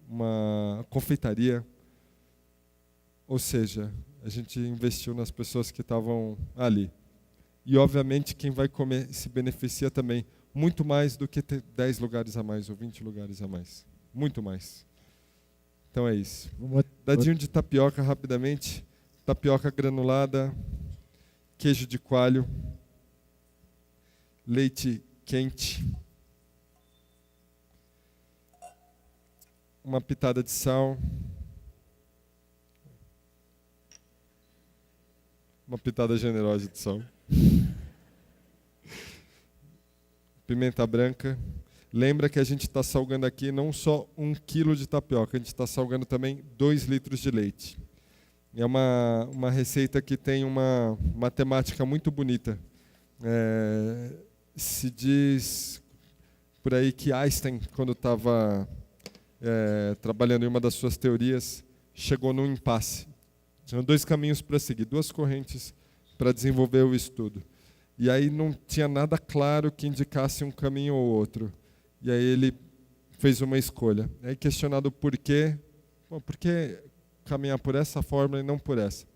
uma confeitaria. Ou seja, a gente investiu nas pessoas que estavam ali. E, obviamente, quem vai comer se beneficia também, muito mais do que ter 10 lugares a mais ou 20 lugares a mais. Muito mais. Então é isso. Dadinho de tapioca, rapidamente. Tapioca granulada, queijo de coalho, leite quente, uma pitada de sal, uma pitada generosa de sal, pimenta branca. Lembra que a gente está salgando aqui não só 1 quilo de tapioca, a gente está salgando também 2 litros de leite. É uma receita que tem uma matemática muito bonita. Se diz por aí que Einstein, quando estava trabalhando em uma das suas teorias, chegou num impasse. Tinham 2 caminhos para seguir, 2 correntes para desenvolver o estudo. E aí não tinha nada claro que indicasse um caminho ou outro. E aí ele fez uma escolha. Aí questionado por quê, por que caminhar por essa fórmula e não por essa?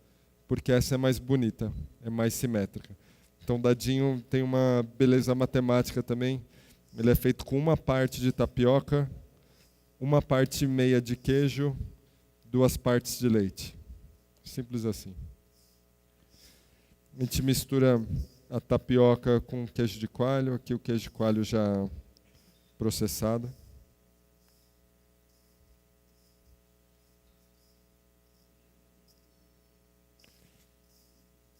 Porque essa é mais bonita, é mais simétrica. Então o dadinho tem uma beleza matemática também. Ele é feito com uma parte de tapioca, uma parte e meia de queijo, 2 partes de leite. Simples assim. A gente mistura a tapioca com queijo de coalho, aqui o queijo de coalho já processado.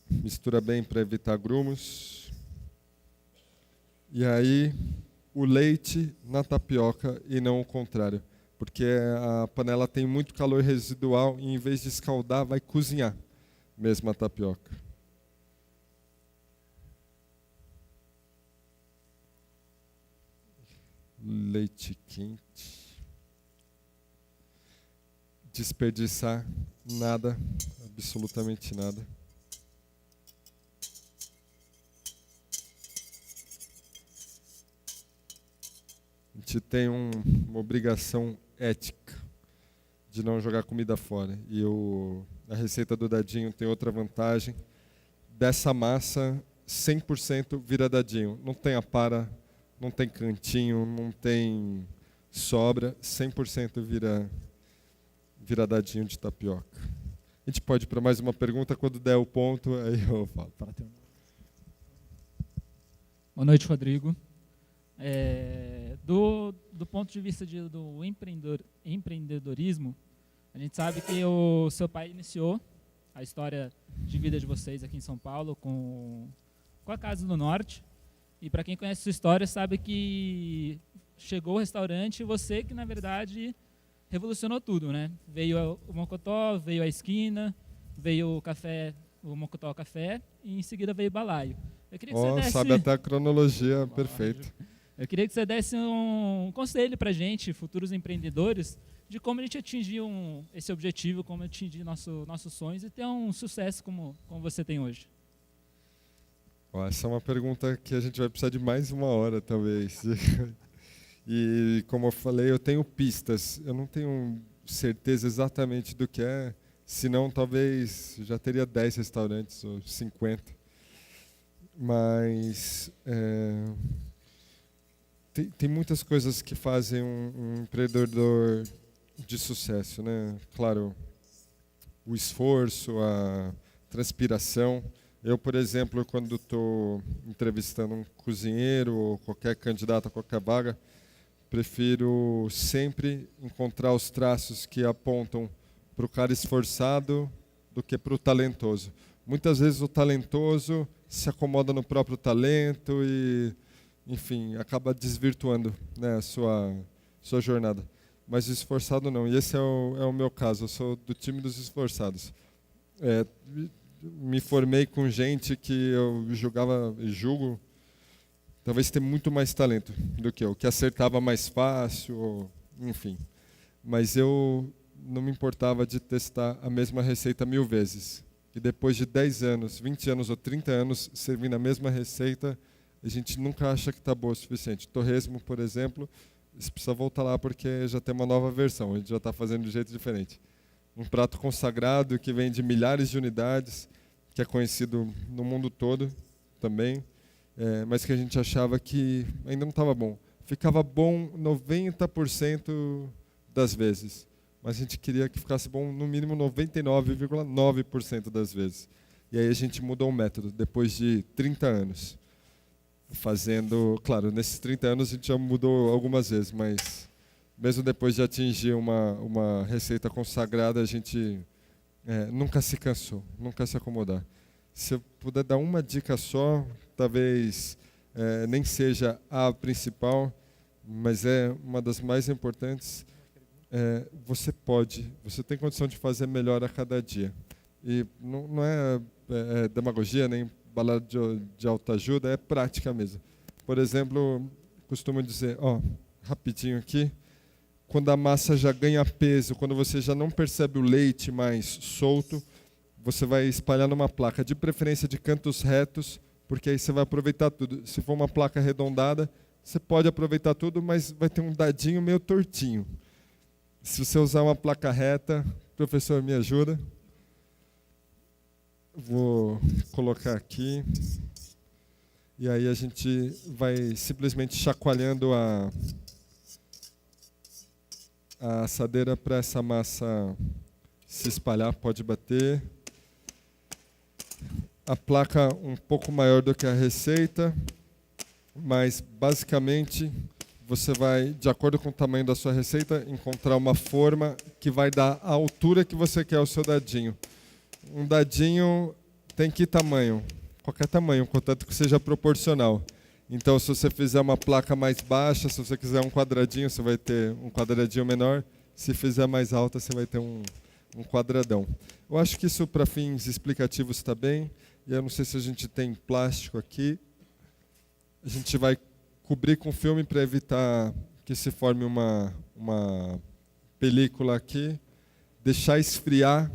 Mistura bem para evitar grumos. E aí o leite na tapioca e não o contrário, porque a panela tem muito calor residual e em vez de escaldar vai cozinhar mesmo a tapioca. Leite quente. Desperdiçar nada, absolutamente nada. A gente tem uma obrigação ética de não jogar comida fora. E a receita do dadinho tem outra vantagem. Dessa massa, 100% vira dadinho. Não tem apara, não tem cantinho, não tem sobra. 100% vira dadinho de tapioca. A gente pode ir para mais uma pergunta. Quando der o ponto, aí eu falo. Boa noite, Rodrigo. Do ponto de vista do empreendedorismo, a gente sabe que o seu pai iniciou a história de vida de vocês aqui em São Paulo com a Casa do Norte. E para quem conhece sua história, sabe que chegou o restaurante e você que, na verdade, revolucionou tudo, né? Veio o Mocotó, veio a esquina, veio o café, o Mocotó Café, e em seguida veio o Balaio. Eu queria que você desse... Sabe até a cronologia perfeita. Eu queria que você desse um conselho para a gente, futuros empreendedores, de como a gente atingir esse objetivo, como atingir nossos sonhos e ter um sucesso como você tem hoje. Essa é uma pergunta que a gente vai precisar de mais 1 hora, talvez. E, como eu falei, eu tenho pistas. Eu não tenho certeza exatamente do que é, senão talvez já teria 10 restaurantes ou 50. Mas... Tem muitas coisas que fazem um empreendedor de sucesso, né? Claro, o esforço, a transpiração. Eu, por exemplo, quando estou entrevistando um cozinheiro ou qualquer candidato a qualquer vaga, prefiro sempre encontrar os traços que apontam para o cara esforçado do que para o talentoso. Muitas vezes o talentoso se acomoda no próprio talento e... enfim, acaba desvirtuando, né, a sua jornada. Mas o esforçado não. E esse é o meu caso. Eu sou do time dos esforçados. Me formei com gente que eu julgo, talvez ter muito mais talento do que eu, que acertava mais fácil, enfim. Mas eu não me importava de testar a mesma receita 1000 vezes. E depois de 10 anos, 20 anos ou 30 anos servindo a mesma receita, a gente nunca acha que está boa o suficiente. Torresmo, por exemplo, você precisa voltar lá porque já tem uma nova versão, a gente já está fazendo de jeito diferente. Um prato consagrado que vende milhares de unidades, que é conhecido no mundo todo também, mas que a gente achava que ainda não estava bom. Ficava bom 90% das vezes, mas a gente queria que ficasse bom no mínimo 99,9% das vezes. E aí a gente mudou o método, depois de 30 anos. Fazendo, claro, nesses 30 anos a gente já mudou algumas vezes, mas mesmo depois de atingir uma receita consagrada, a gente nunca se cansou, nunca se acomodar. Se eu puder dar uma dica só, talvez nem seja a principal, mas é uma das mais importantes, você tem condição de fazer melhor a cada dia. E não é demagogia, nem balada de autoajuda, é prática mesmo. Por exemplo, costumo dizer, rapidinho aqui, quando a massa já ganha peso, quando você já não percebe o leite mais solto, você vai espalhar numa placa, de preferência de cantos retos, porque aí você vai aproveitar tudo. Se for uma placa arredondada, você pode aproveitar tudo, mas vai ter um dadinho meio tortinho. Se você usar uma placa reta, professor, me ajuda. Vou colocar aqui. E aí a gente vai simplesmente chacoalhando a assadeira para essa massa se espalhar, pode bater. A placa um pouco maior do que a receita, mas basicamente você vai, de acordo com o tamanho da sua receita, encontrar uma forma que vai dar a altura que você quer o seu dadinho. Um dadinho tem que tamanho? Qualquer tamanho, contanto que seja proporcional. Então, se você fizer uma placa mais baixa, se você quiser um quadradinho, você vai ter um quadradinho menor. Se fizer mais alta, você vai ter um quadradão. Eu acho que isso, para fins explicativos, está bem. E eu não sei se a gente tem plástico aqui. A gente vai cobrir com filme para evitar que se forme uma película aqui. Deixar esfriar.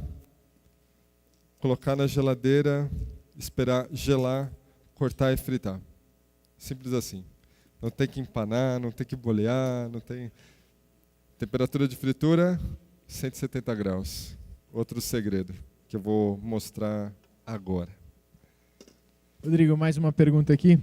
Colocar na geladeira. Esperar gelar, cortar e fritar. Simples assim. Não tem que empanar, não tem que bolear, não tem... Temperatura de fritura, 170 graus. Outro segredo que eu vou mostrar agora. Rodrigo, mais uma pergunta aqui.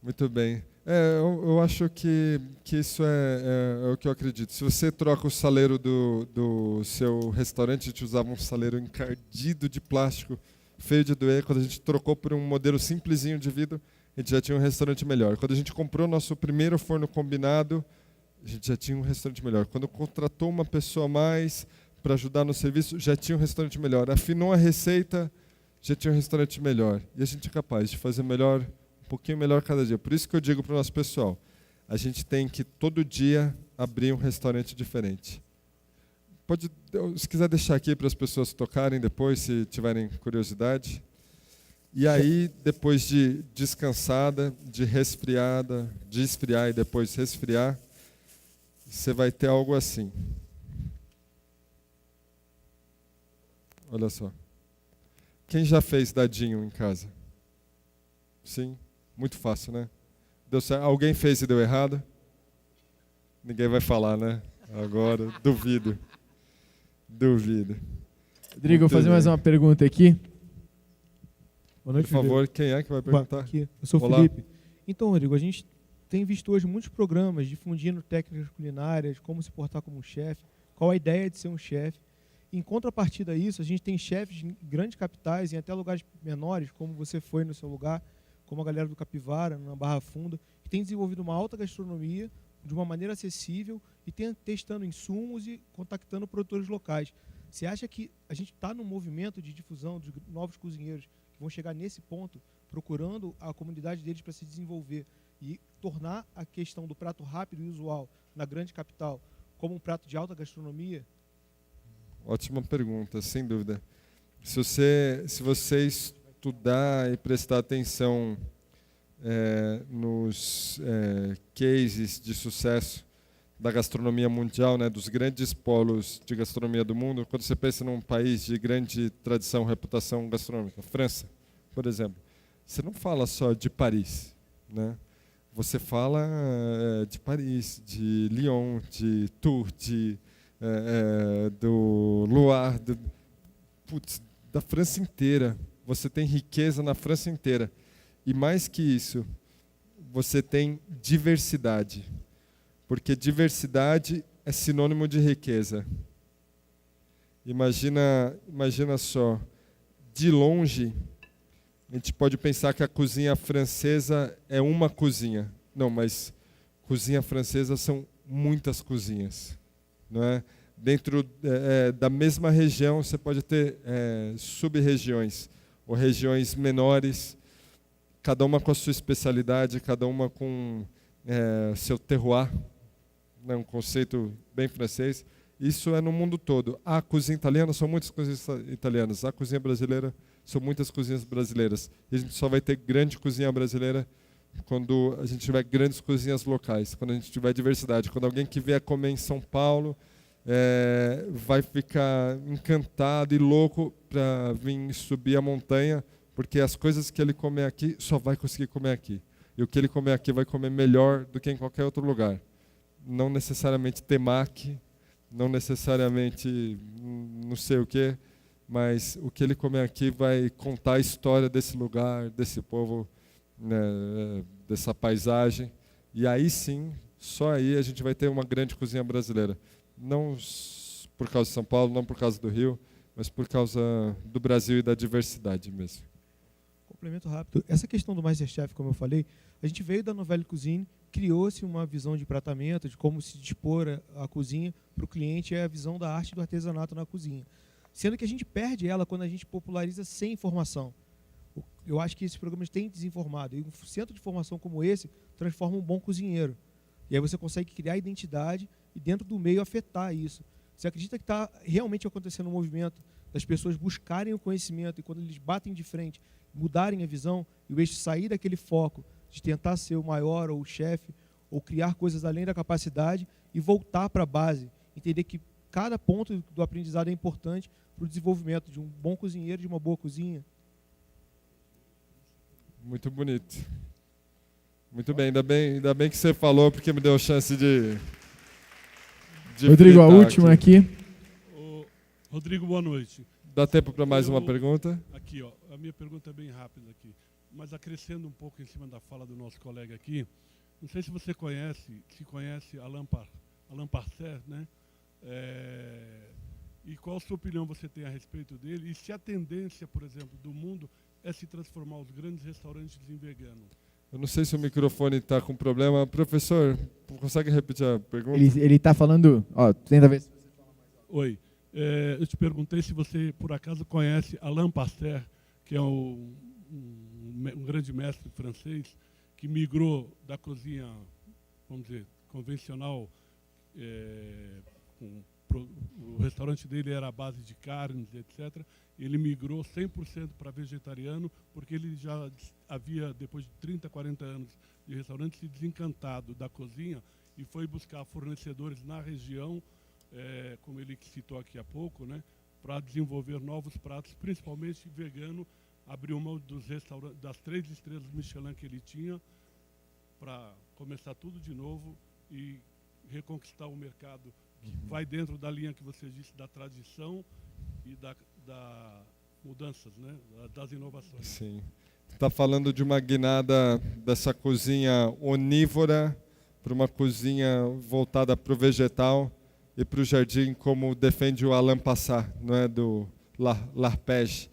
Muito bem. Eu acho que isso é o que eu acredito. Se você troca o saleiro do seu restaurante, a gente usava um saleiro encardido de plástico, feio de doer. Quando a gente trocou por um modelo simplesinho de vidro, a gente já tinha um restaurante melhor. Quando a gente comprou nosso primeiro forno combinado, a gente já tinha um restaurante melhor. Quando contratou uma pessoa a mais para ajudar no serviço, já tinha um restaurante melhor. Afinou a receita, já tinha um restaurante melhor. E a gente é capaz de fazer melhor, um pouquinho melhor cada dia. Por isso que eu digo para o nosso pessoal, a gente tem que todo dia abrir um restaurante diferente. Se quiser deixar aqui para as pessoas tocarem depois, se tiverem curiosidade. E aí, depois de descansada, de resfriada, de esfriar e depois resfriar, você vai ter algo assim. Olha só. Quem já fez dadinho em casa? Sim? Muito fácil, né? Deu certo. Alguém fez e deu errado? Ninguém vai falar, né? Agora, duvido. Duvido. Rodrigo, vou fazer mais uma pergunta aqui. Boa noite, Por favor, Rodrigo. quem é que vai perguntar? Aqui. Eu sou o Olá. Felipe. Então, Rodrigo, a gente tem visto hoje muitos programas difundindo técnicas culinárias, como se portar como um chefe, qual a ideia de ser um chefe. Em contrapartida a isso, a gente tem chefes em grandes capitais, em até lugares menores, como você foi no seu lugar, como a galera do Capivara, na Barra Funda, que tem desenvolvido uma alta gastronomia de uma maneira acessível e testando insumos e contactando produtores locais. Você acha que a gente está num movimento de difusão de novos cozinheiros que vão chegar nesse ponto, procurando a comunidade deles para se desenvolver e tornar a questão do prato rápido e usual na grande capital como um prato de alta gastronomia? Ótima pergunta, sem dúvida. Se você estudar e prestar atenção nos cases de sucesso da gastronomia mundial, né, dos grandes polos de gastronomia do mundo, quando você pensa num país de grande tradição, reputação gastronômica, França, por exemplo, você não fala só de Paris, né? Você fala de Paris, de Lyon, de Tours, do Loire, da França inteira. Você tem riqueza na França inteira. E mais que isso, você tem diversidade. Porque diversidade é sinônimo de riqueza. Imagina só, de longe, a gente pode pensar que a cozinha francesa é uma cozinha. Não, mas cozinha francesa são muitas cozinhas. Não é? Dentro da mesma região, você pode ter sub-regiões, ou regiões menores, cada uma com a sua especialidade, cada uma com seu terroir, né, um conceito bem francês. Isso é no mundo todo. A cozinha italiana, são muitas cozinhas italianas. A cozinha brasileira, são muitas cozinhas brasileiras. E a gente só vai ter grande cozinha brasileira quando a gente tiver grandes cozinhas locais, quando a gente tiver diversidade. Quando alguém que vier comer em São Paulo vai ficar encantado e louco para vir subir a montanha, porque as coisas que ele comer aqui, só vai conseguir comer aqui. E o que ele comer aqui vai comer melhor do que em qualquer outro lugar. Não necessariamente temaki, não necessariamente não sei o quê, mas o que ele comer aqui vai contar a história desse lugar, desse povo, né, dessa paisagem. E aí sim, só aí a gente vai ter uma grande cozinha brasileira. Não por causa de São Paulo, não por causa do Rio, mas por causa do Brasil e da diversidade mesmo. Complemento rápido. Essa questão do MasterChef, como eu falei, a gente veio da Nouvelle Cuisine, criou-se uma visão de pratamento, de como se dispor a cozinha para o cliente, é a visão da arte do artesanato na cozinha. Sendo que a gente perde ela quando a gente populariza sem informação. Eu acho que esses programas têm desinformado. E um centro de formação como esse transforma um bom cozinheiro. E aí você consegue criar identidade e dentro do meio afetar isso. Você acredita que está realmente acontecendo um movimento das pessoas buscarem o conhecimento e quando eles batem de frente, mudarem a visão e o eixo sair daquele foco de tentar ser o maior ou o chefe ou criar coisas além da capacidade e voltar para a base, entender que cada ponto do aprendizado é importante para o desenvolvimento de um bom cozinheiro, de uma boa cozinha. Muito bonito. Muito bem, ainda bem que você falou, porque me deu a chance de Rodrigo, a fritar última aqui. Ô, Rodrigo, boa noite. Dá tempo para mais uma pergunta? Aqui, ó, a minha pergunta é bem rápida aqui, mas acrescendo um pouco em cima da fala do nosso colega aqui, não sei se você conhece Alain Parcer, né? E qual a sua opinião você tem a respeito dele? E se a tendência, por exemplo, do mundo é se transformar os grandes restaurantes em vegano? Eu não sei se o microfone está com problema. Professor, consegue repetir a pergunta? Ele está falando... Ó, tenta ver se você fala mais alto. Oi. Eu te perguntei se você, por acaso, conhece Alain Pasteur, que é um grande mestre francês, que migrou da cozinha, vamos dizer, convencional. O restaurante dele era à base de carnes, etc. Ele migrou 100% para vegetariano, porque ele já havia, depois de 30, 40 anos de restaurante, se desencantado da cozinha e foi buscar fornecedores na região, como ele citou aqui há pouco, né, para desenvolver novos pratos, principalmente vegano. Abriu mão das 3 estrelas Michelin que ele tinha para começar tudo de novo e reconquistar o mercado que vai dentro da linha que você disse, da tradição e da mudanças, né, das inovações. Sim. Está falando de uma guinada dessa cozinha onívora para uma cozinha voltada para o vegetal e para o jardim, como defende o Alain Passat, não é, do L'Arpège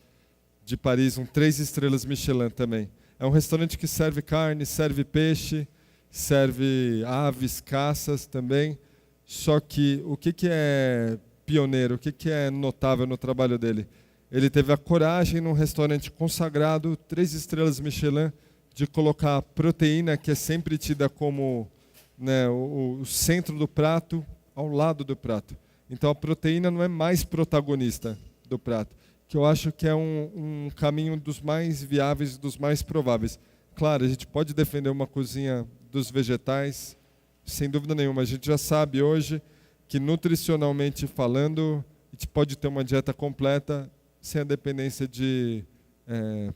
de Paris, 3 estrelas Michelin também. É um restaurante que serve carne, serve peixe, serve aves, caças também. Só que o que é pioneiro, o que é notável no trabalho dele? Ele teve a coragem, num restaurante consagrado, 3 estrelas Michelin, de colocar a proteína, que é sempre tida como, né, o centro do prato, ao lado do prato. Então a proteína não é mais protagonista do prato, que eu acho que é um caminho dos mais viáveis, dos mais prováveis. Claro, a gente pode defender uma cozinha dos vegetais, sem dúvida nenhuma. A gente já sabe hoje que, nutricionalmente falando, a gente pode ter uma dieta completa sem a dependência de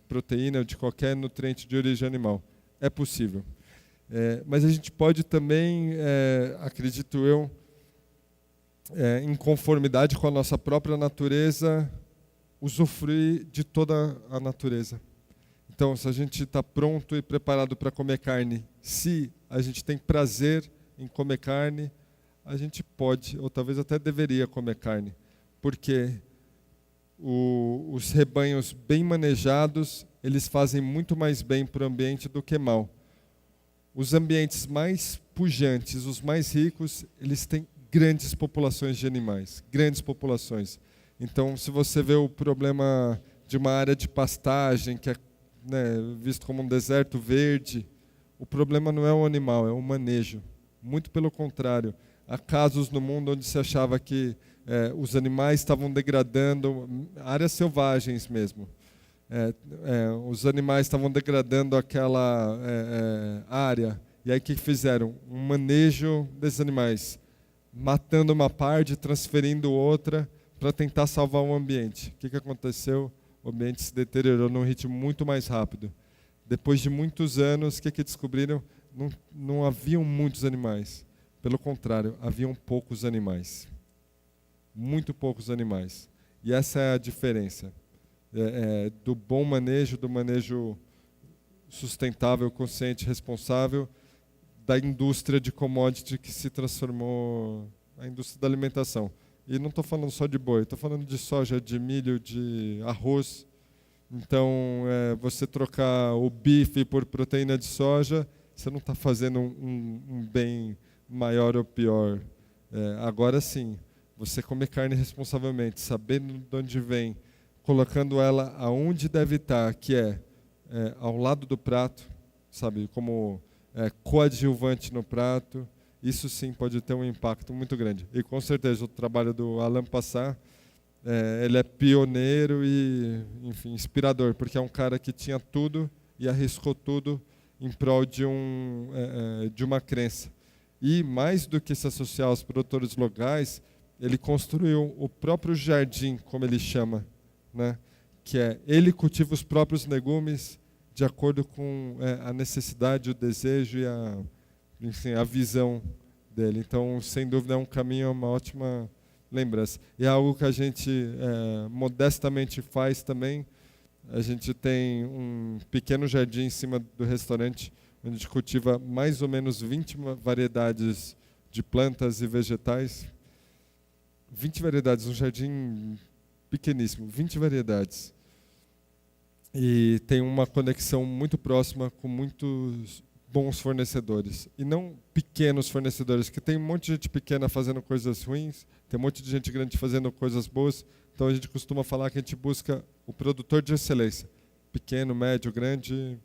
proteína ou de qualquer nutriente de origem animal. É possível. Mas a gente pode também, acredito eu, em conformidade com a nossa própria natureza, usufruir de toda a natureza. Então, se a gente está pronto e preparado para comer carne, se a gente tem prazer em comer carne, a gente pode, ou talvez até deveria comer carne, porque os rebanhos bem manejados, eles fazem muito mais bem para o ambiente do que mal. Os ambientes mais pujantes, os mais ricos, eles têm grandes populações de animais, grandes populações. Então, se você vê o problema de uma área de pastagem, que é, né, visto como um deserto verde, o problema não é o animal, é o manejo. Muito pelo contrário. Há casos no mundo onde se achava que os animais estavam degradando, áreas selvagens mesmo. Os animais estavam degradando aquela área. E aí o que fizeram? Um manejo desses animais, matando uma parte, transferindo outra, para tentar salvar o ambiente. O que aconteceu? O ambiente se deteriorou num ritmo muito mais rápido. Depois de muitos anos, o que descobriram? Não haviam muitos animais. Pelo contrário, haviam poucos animais. Muito poucos animais. E essa é a diferença do bom manejo, do manejo sustentável, consciente, responsável, da indústria de commodity que se transformou na indústria da alimentação. E não estou falando só de boi, estou falando de soja, de milho, de arroz. Então, você trocar o bife por proteína de soja, você não está fazendo um bem maior ou pior. Agora sim, você comer carne responsavelmente, sabendo de onde vem, colocando ela aonde deve estar, que ao lado do prato, sabe, como coadjuvante no prato, isso sim pode ter um impacto muito grande. E com certeza o trabalho do Alain Passat, ele é pioneiro e, enfim, inspirador, porque é um cara que tinha tudo e arriscou tudo em prol de uma crença. E mais do que se associar aos produtores locais, ele construiu o próprio jardim, como ele chama, né? Que ele cultiva os próprios legumes de acordo com a necessidade, o desejo e a visão dele. Então, sem dúvida, é um caminho, uma ótima lembrança. E é algo que a gente modestamente faz também. A gente tem um pequeno jardim em cima do restaurante, onde a gente cultiva mais ou menos 20 variedades de plantas e vegetais. 20 variedades, um jardim pequeníssimo, 20 variedades. E tem uma conexão muito próxima com muitos bons fornecedores. E não pequenos fornecedores, que tem um monte de gente pequena fazendo coisas ruins, tem um monte de gente grande fazendo coisas boas. Então a gente costuma falar que a gente busca o produtor de excelência. Pequeno, médio, grande,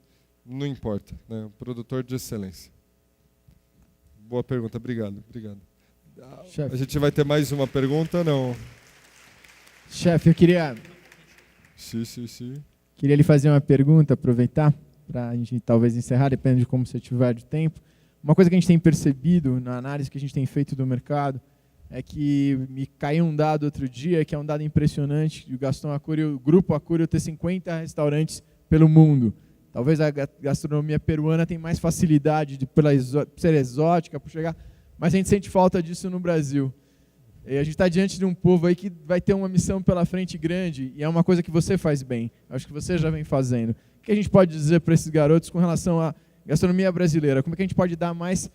não importa, né? O produtor de excelência. Boa pergunta, obrigado. Chefe. A gente vai ter mais uma pergunta, não? Chefe, eu queria Sim. Queria lhe fazer uma pergunta, aproveitar, para a gente talvez encerrar, depende de como você tiver de tempo. Uma coisa que a gente tem percebido na análise que a gente tem feito do mercado é que me caiu um dado outro dia, que é um dado impressionante, de o Grupo Acúrio ter 50 restaurantes pelo mundo. Talvez a gastronomia peruana tenha mais facilidade por ser exótica, por chegar, mas a gente sente falta disso no Brasil. E a gente está diante de um povo aí que vai ter uma missão pela frente grande, e é uma coisa que você faz bem, acho que você já vem fazendo. O que a gente pode dizer para esses garotos com relação à gastronomia brasileira? Como é que a gente pode dar mais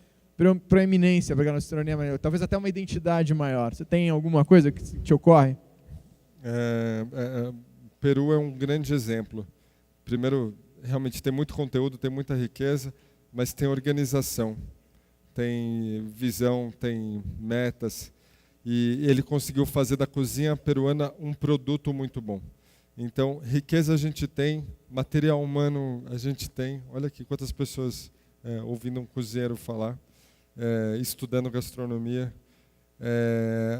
proeminência para a gastronomia brasileira? Talvez até uma identidade maior. Você tem alguma coisa que te ocorre? Peru é um grande exemplo. Primeiro, realmente tem muito conteúdo, tem muita riqueza, mas tem organização, tem visão, tem metas. E ele conseguiu fazer da cozinha peruana um produto muito bom. Então, riqueza a gente tem, material humano a gente tem. Olha aqui quantas pessoas ouvindo um cozinheiro falar, estudando gastronomia.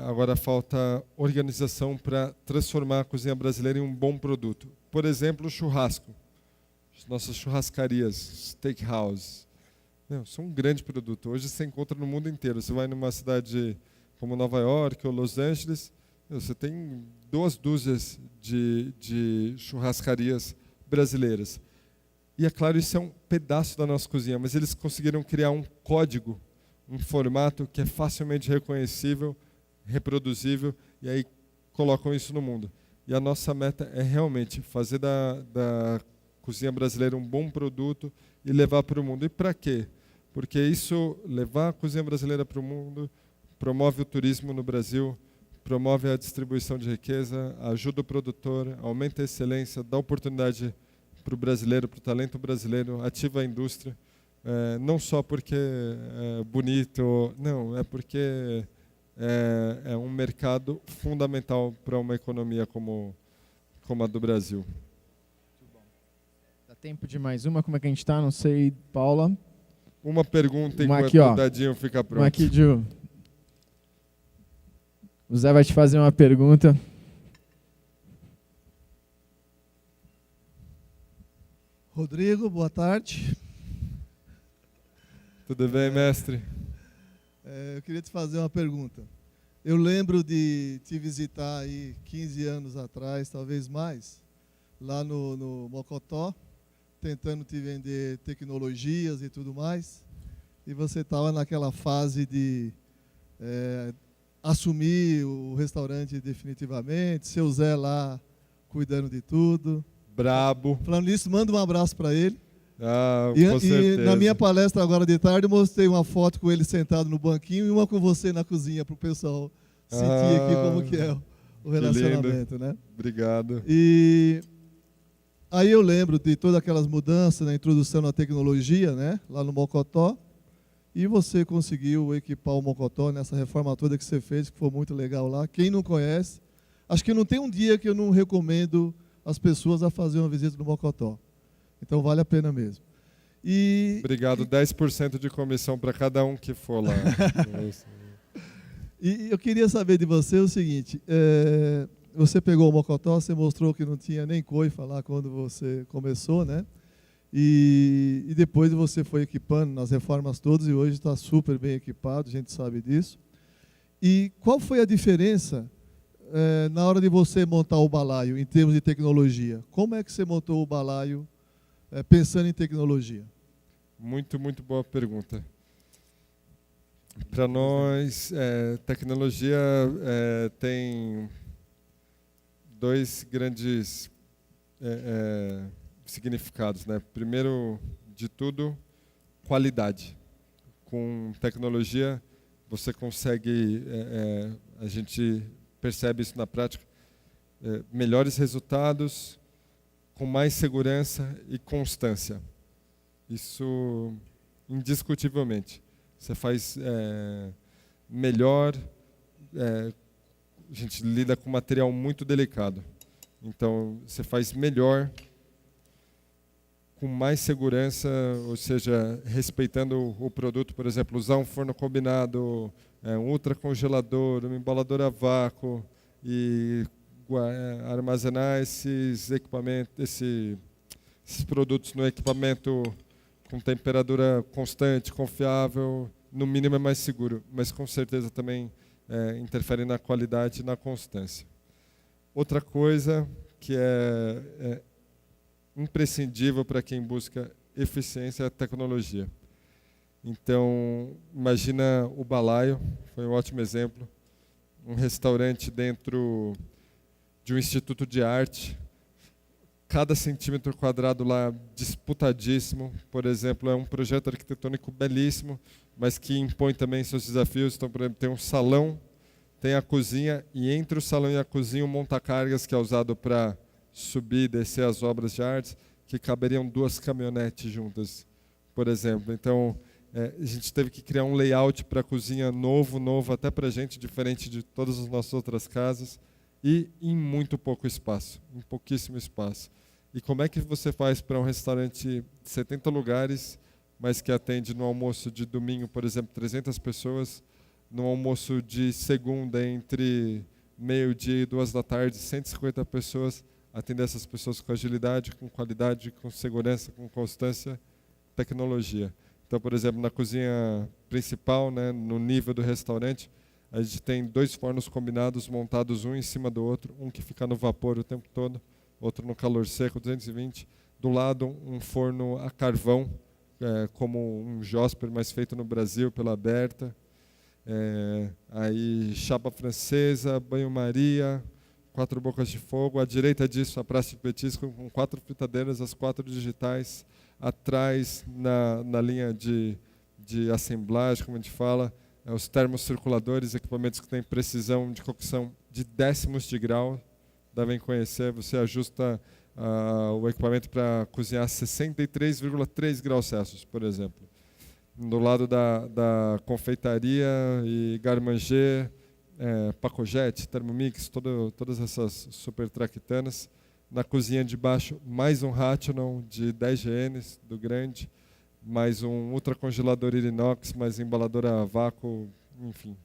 Agora falta organização para transformar a cozinha brasileira em um bom produto. Por exemplo, o churrasco. As nossas churrascarias, steakhouse. São um grande produto. Hoje você encontra no mundo inteiro. Você vai numa cidade como Nova York ou Los Angeles, você tem 2 dúzias de churrascarias brasileiras. E é claro, isso é um pedaço da nossa cozinha, mas eles conseguiram criar um código, um formato que é facilmente reconhecível, reproduzível, e aí colocam isso no mundo. E a nossa meta é realmente fazer da cozinha brasileira um bom produto e levar para o mundo. E para quê? Porque isso, levar a cozinha brasileira para o mundo, promove o turismo no Brasil, promove a distribuição de riqueza, ajuda o produtor, aumenta a excelência, dá oportunidade para o brasileiro, para o talento brasileiro, ativa a indústria, não só porque é bonito, não, é porque é um mercado fundamental para uma economia como a do Brasil. Dá tempo de mais uma? Como é que a gente está? Não sei, Paula. Uma pergunta enquanto aqui, o dadinho fica pronto. Uma aqui, Ju. O Zé vai te fazer uma pergunta. Rodrigo, boa tarde. Tudo bem, mestre? Eu queria te fazer uma pergunta. Eu lembro de te visitar aí 15 anos atrás, talvez mais, lá no Mocotó, tentando te vender tecnologias e tudo mais, e você estava naquela fase de assumir o restaurante definitivamente, seu Zé lá cuidando de tudo. Brabo. Falando nisso, manda um abraço para ele. Com certeza. E na minha palestra agora de tarde, eu mostrei uma foto com ele sentado no banquinho e uma com você na cozinha, para o pessoal sentir aqui como que é o relacionamento, né? Obrigado. E aí eu lembro de todas aquelas mudanças na introdução na tecnologia, né? Lá no Mocotó. E você conseguiu equipar o Mocotó nessa reforma toda que você fez, que foi muito legal lá. Quem não conhece, acho que não tem um dia que eu não recomendo as pessoas a fazer uma visita no Mocotó. Então vale a pena mesmo. Obrigado, 10% de comissão para cada um que for lá. E eu queria saber de você o seguinte, você pegou o Mocotó, você mostrou que não tinha nem coifa lá quando você começou, né? E depois você foi equipando nas reformas todas e hoje está super bem equipado, a gente sabe disso. E qual foi a diferença na hora de você montar o balaio em termos de tecnologia? Como é que você montou o balaio pensando em tecnologia? Muito, muito boa pergunta. Para nós, tecnologia tem dois grandes significados, né? Primeiro de tudo, qualidade. Com tecnologia, você consegue, a gente percebe isso na prática, melhores resultados, com mais segurança e constância. Isso, indiscutivelmente. Você faz melhor, a gente lida com material muito delicado. Então, você faz melhor, com mais segurança, ou seja, respeitando o produto, por exemplo, usar um forno combinado, um ultracongelador, uma embaladora a vácuo e armazenar esses equipamentos, esses produtos no equipamento com temperatura constante, confiável, no mínimo é mais seguro, mas com certeza também interfere na qualidade e na constância. Outra coisa que é imprescindível para quem busca eficiência é a tecnologia. Então, imagina o balaio, foi um ótimo exemplo, um restaurante dentro de um instituto de arte, cada centímetro quadrado lá disputadíssimo, por exemplo, é um projeto arquitetônico belíssimo, mas que impõe também seus desafios. Então, por exemplo, tem um salão, tem a cozinha, e entre o salão e a cozinha um monta-cargas que é usado para subir e descer as obras de arte, que caberiam 2 caminhonetes juntas, por exemplo. Então, a gente teve que criar um layout para a cozinha novo até para a gente, diferente de todas as nossas outras casas, e em muito pouco espaço, em pouquíssimo espaço. E como é que você faz para um restaurante de 70 lugares, mas que atende no almoço de domingo, por exemplo, 300 pessoas, no almoço de segunda, entre meio-dia e 2 da tarde, 150 pessoas, atender essas pessoas com agilidade, com qualidade, com segurança, com constância, tecnologia. Então, por exemplo, na cozinha principal, né, no nível do restaurante, a gente tem 2 fornos combinados, montados um em cima do outro, um que fica no vapor o tempo todo, outro no calor seco, 220. Do lado, um forno a carvão, como um Josper, mas feito no Brasil, pela Berta. Aí, chapa francesa, banho-maria, 4 bocas de fogo. À direita disso, a praça de petisco, com 4 fritadeiras, as 4 digitais. Atrás, na linha de assemblagem, como a gente fala, os termocirculadores, equipamentos que têm precisão de cocção de décimos de grau, devem conhecer. Você ajusta o equipamento para cozinhar 63,3 graus Celsius, por exemplo. Do lado da confeitaria e garmanger, Pacogette, Thermomix, todas essas super traquitanas. Na cozinha de baixo, mais um Rational de 10 GNs, do grande, mais um ultracongelador inox, mais embaladora a vácuo, enfim.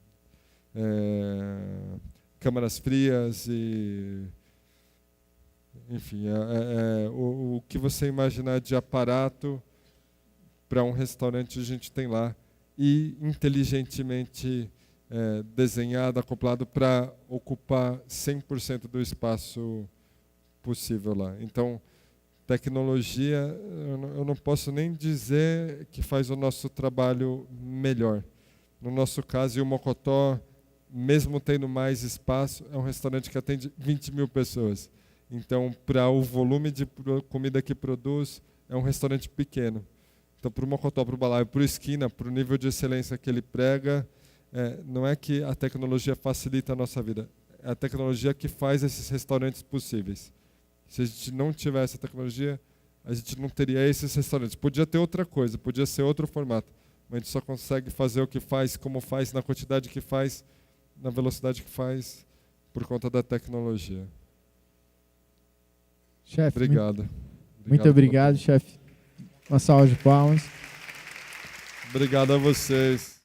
Câmaras frias e... Enfim, o que você imaginar de aparato para um restaurante a gente tem lá. E inteligentemente desenhado, acoplado para ocupar 100% do espaço possível lá. Então, Tecnologia, eu não posso nem dizer que faz o nosso trabalho melhor. No nosso caso, o Mocotó, mesmo tendo mais espaço, é um restaurante que atende 20 mil pessoas. Então, para o volume de comida que produz, é um restaurante pequeno. Então, para o Mocotó, para o Balaio, para o Esquina, para o nível de excelência que ele prega, não é que a tecnologia facilita a nossa vida, é a tecnologia que faz esses restaurantes possíveis. Se a gente não tivesse a tecnologia, a gente não teria esses restaurantes. Podia ter outra coisa, podia ser outro formato, mas a gente só consegue fazer o que faz, como faz, na quantidade que faz, na velocidade que faz, por conta da tecnologia. Chefe, Obrigado. Muito obrigado, chefe. Uma salva de palmas. Obrigado a vocês.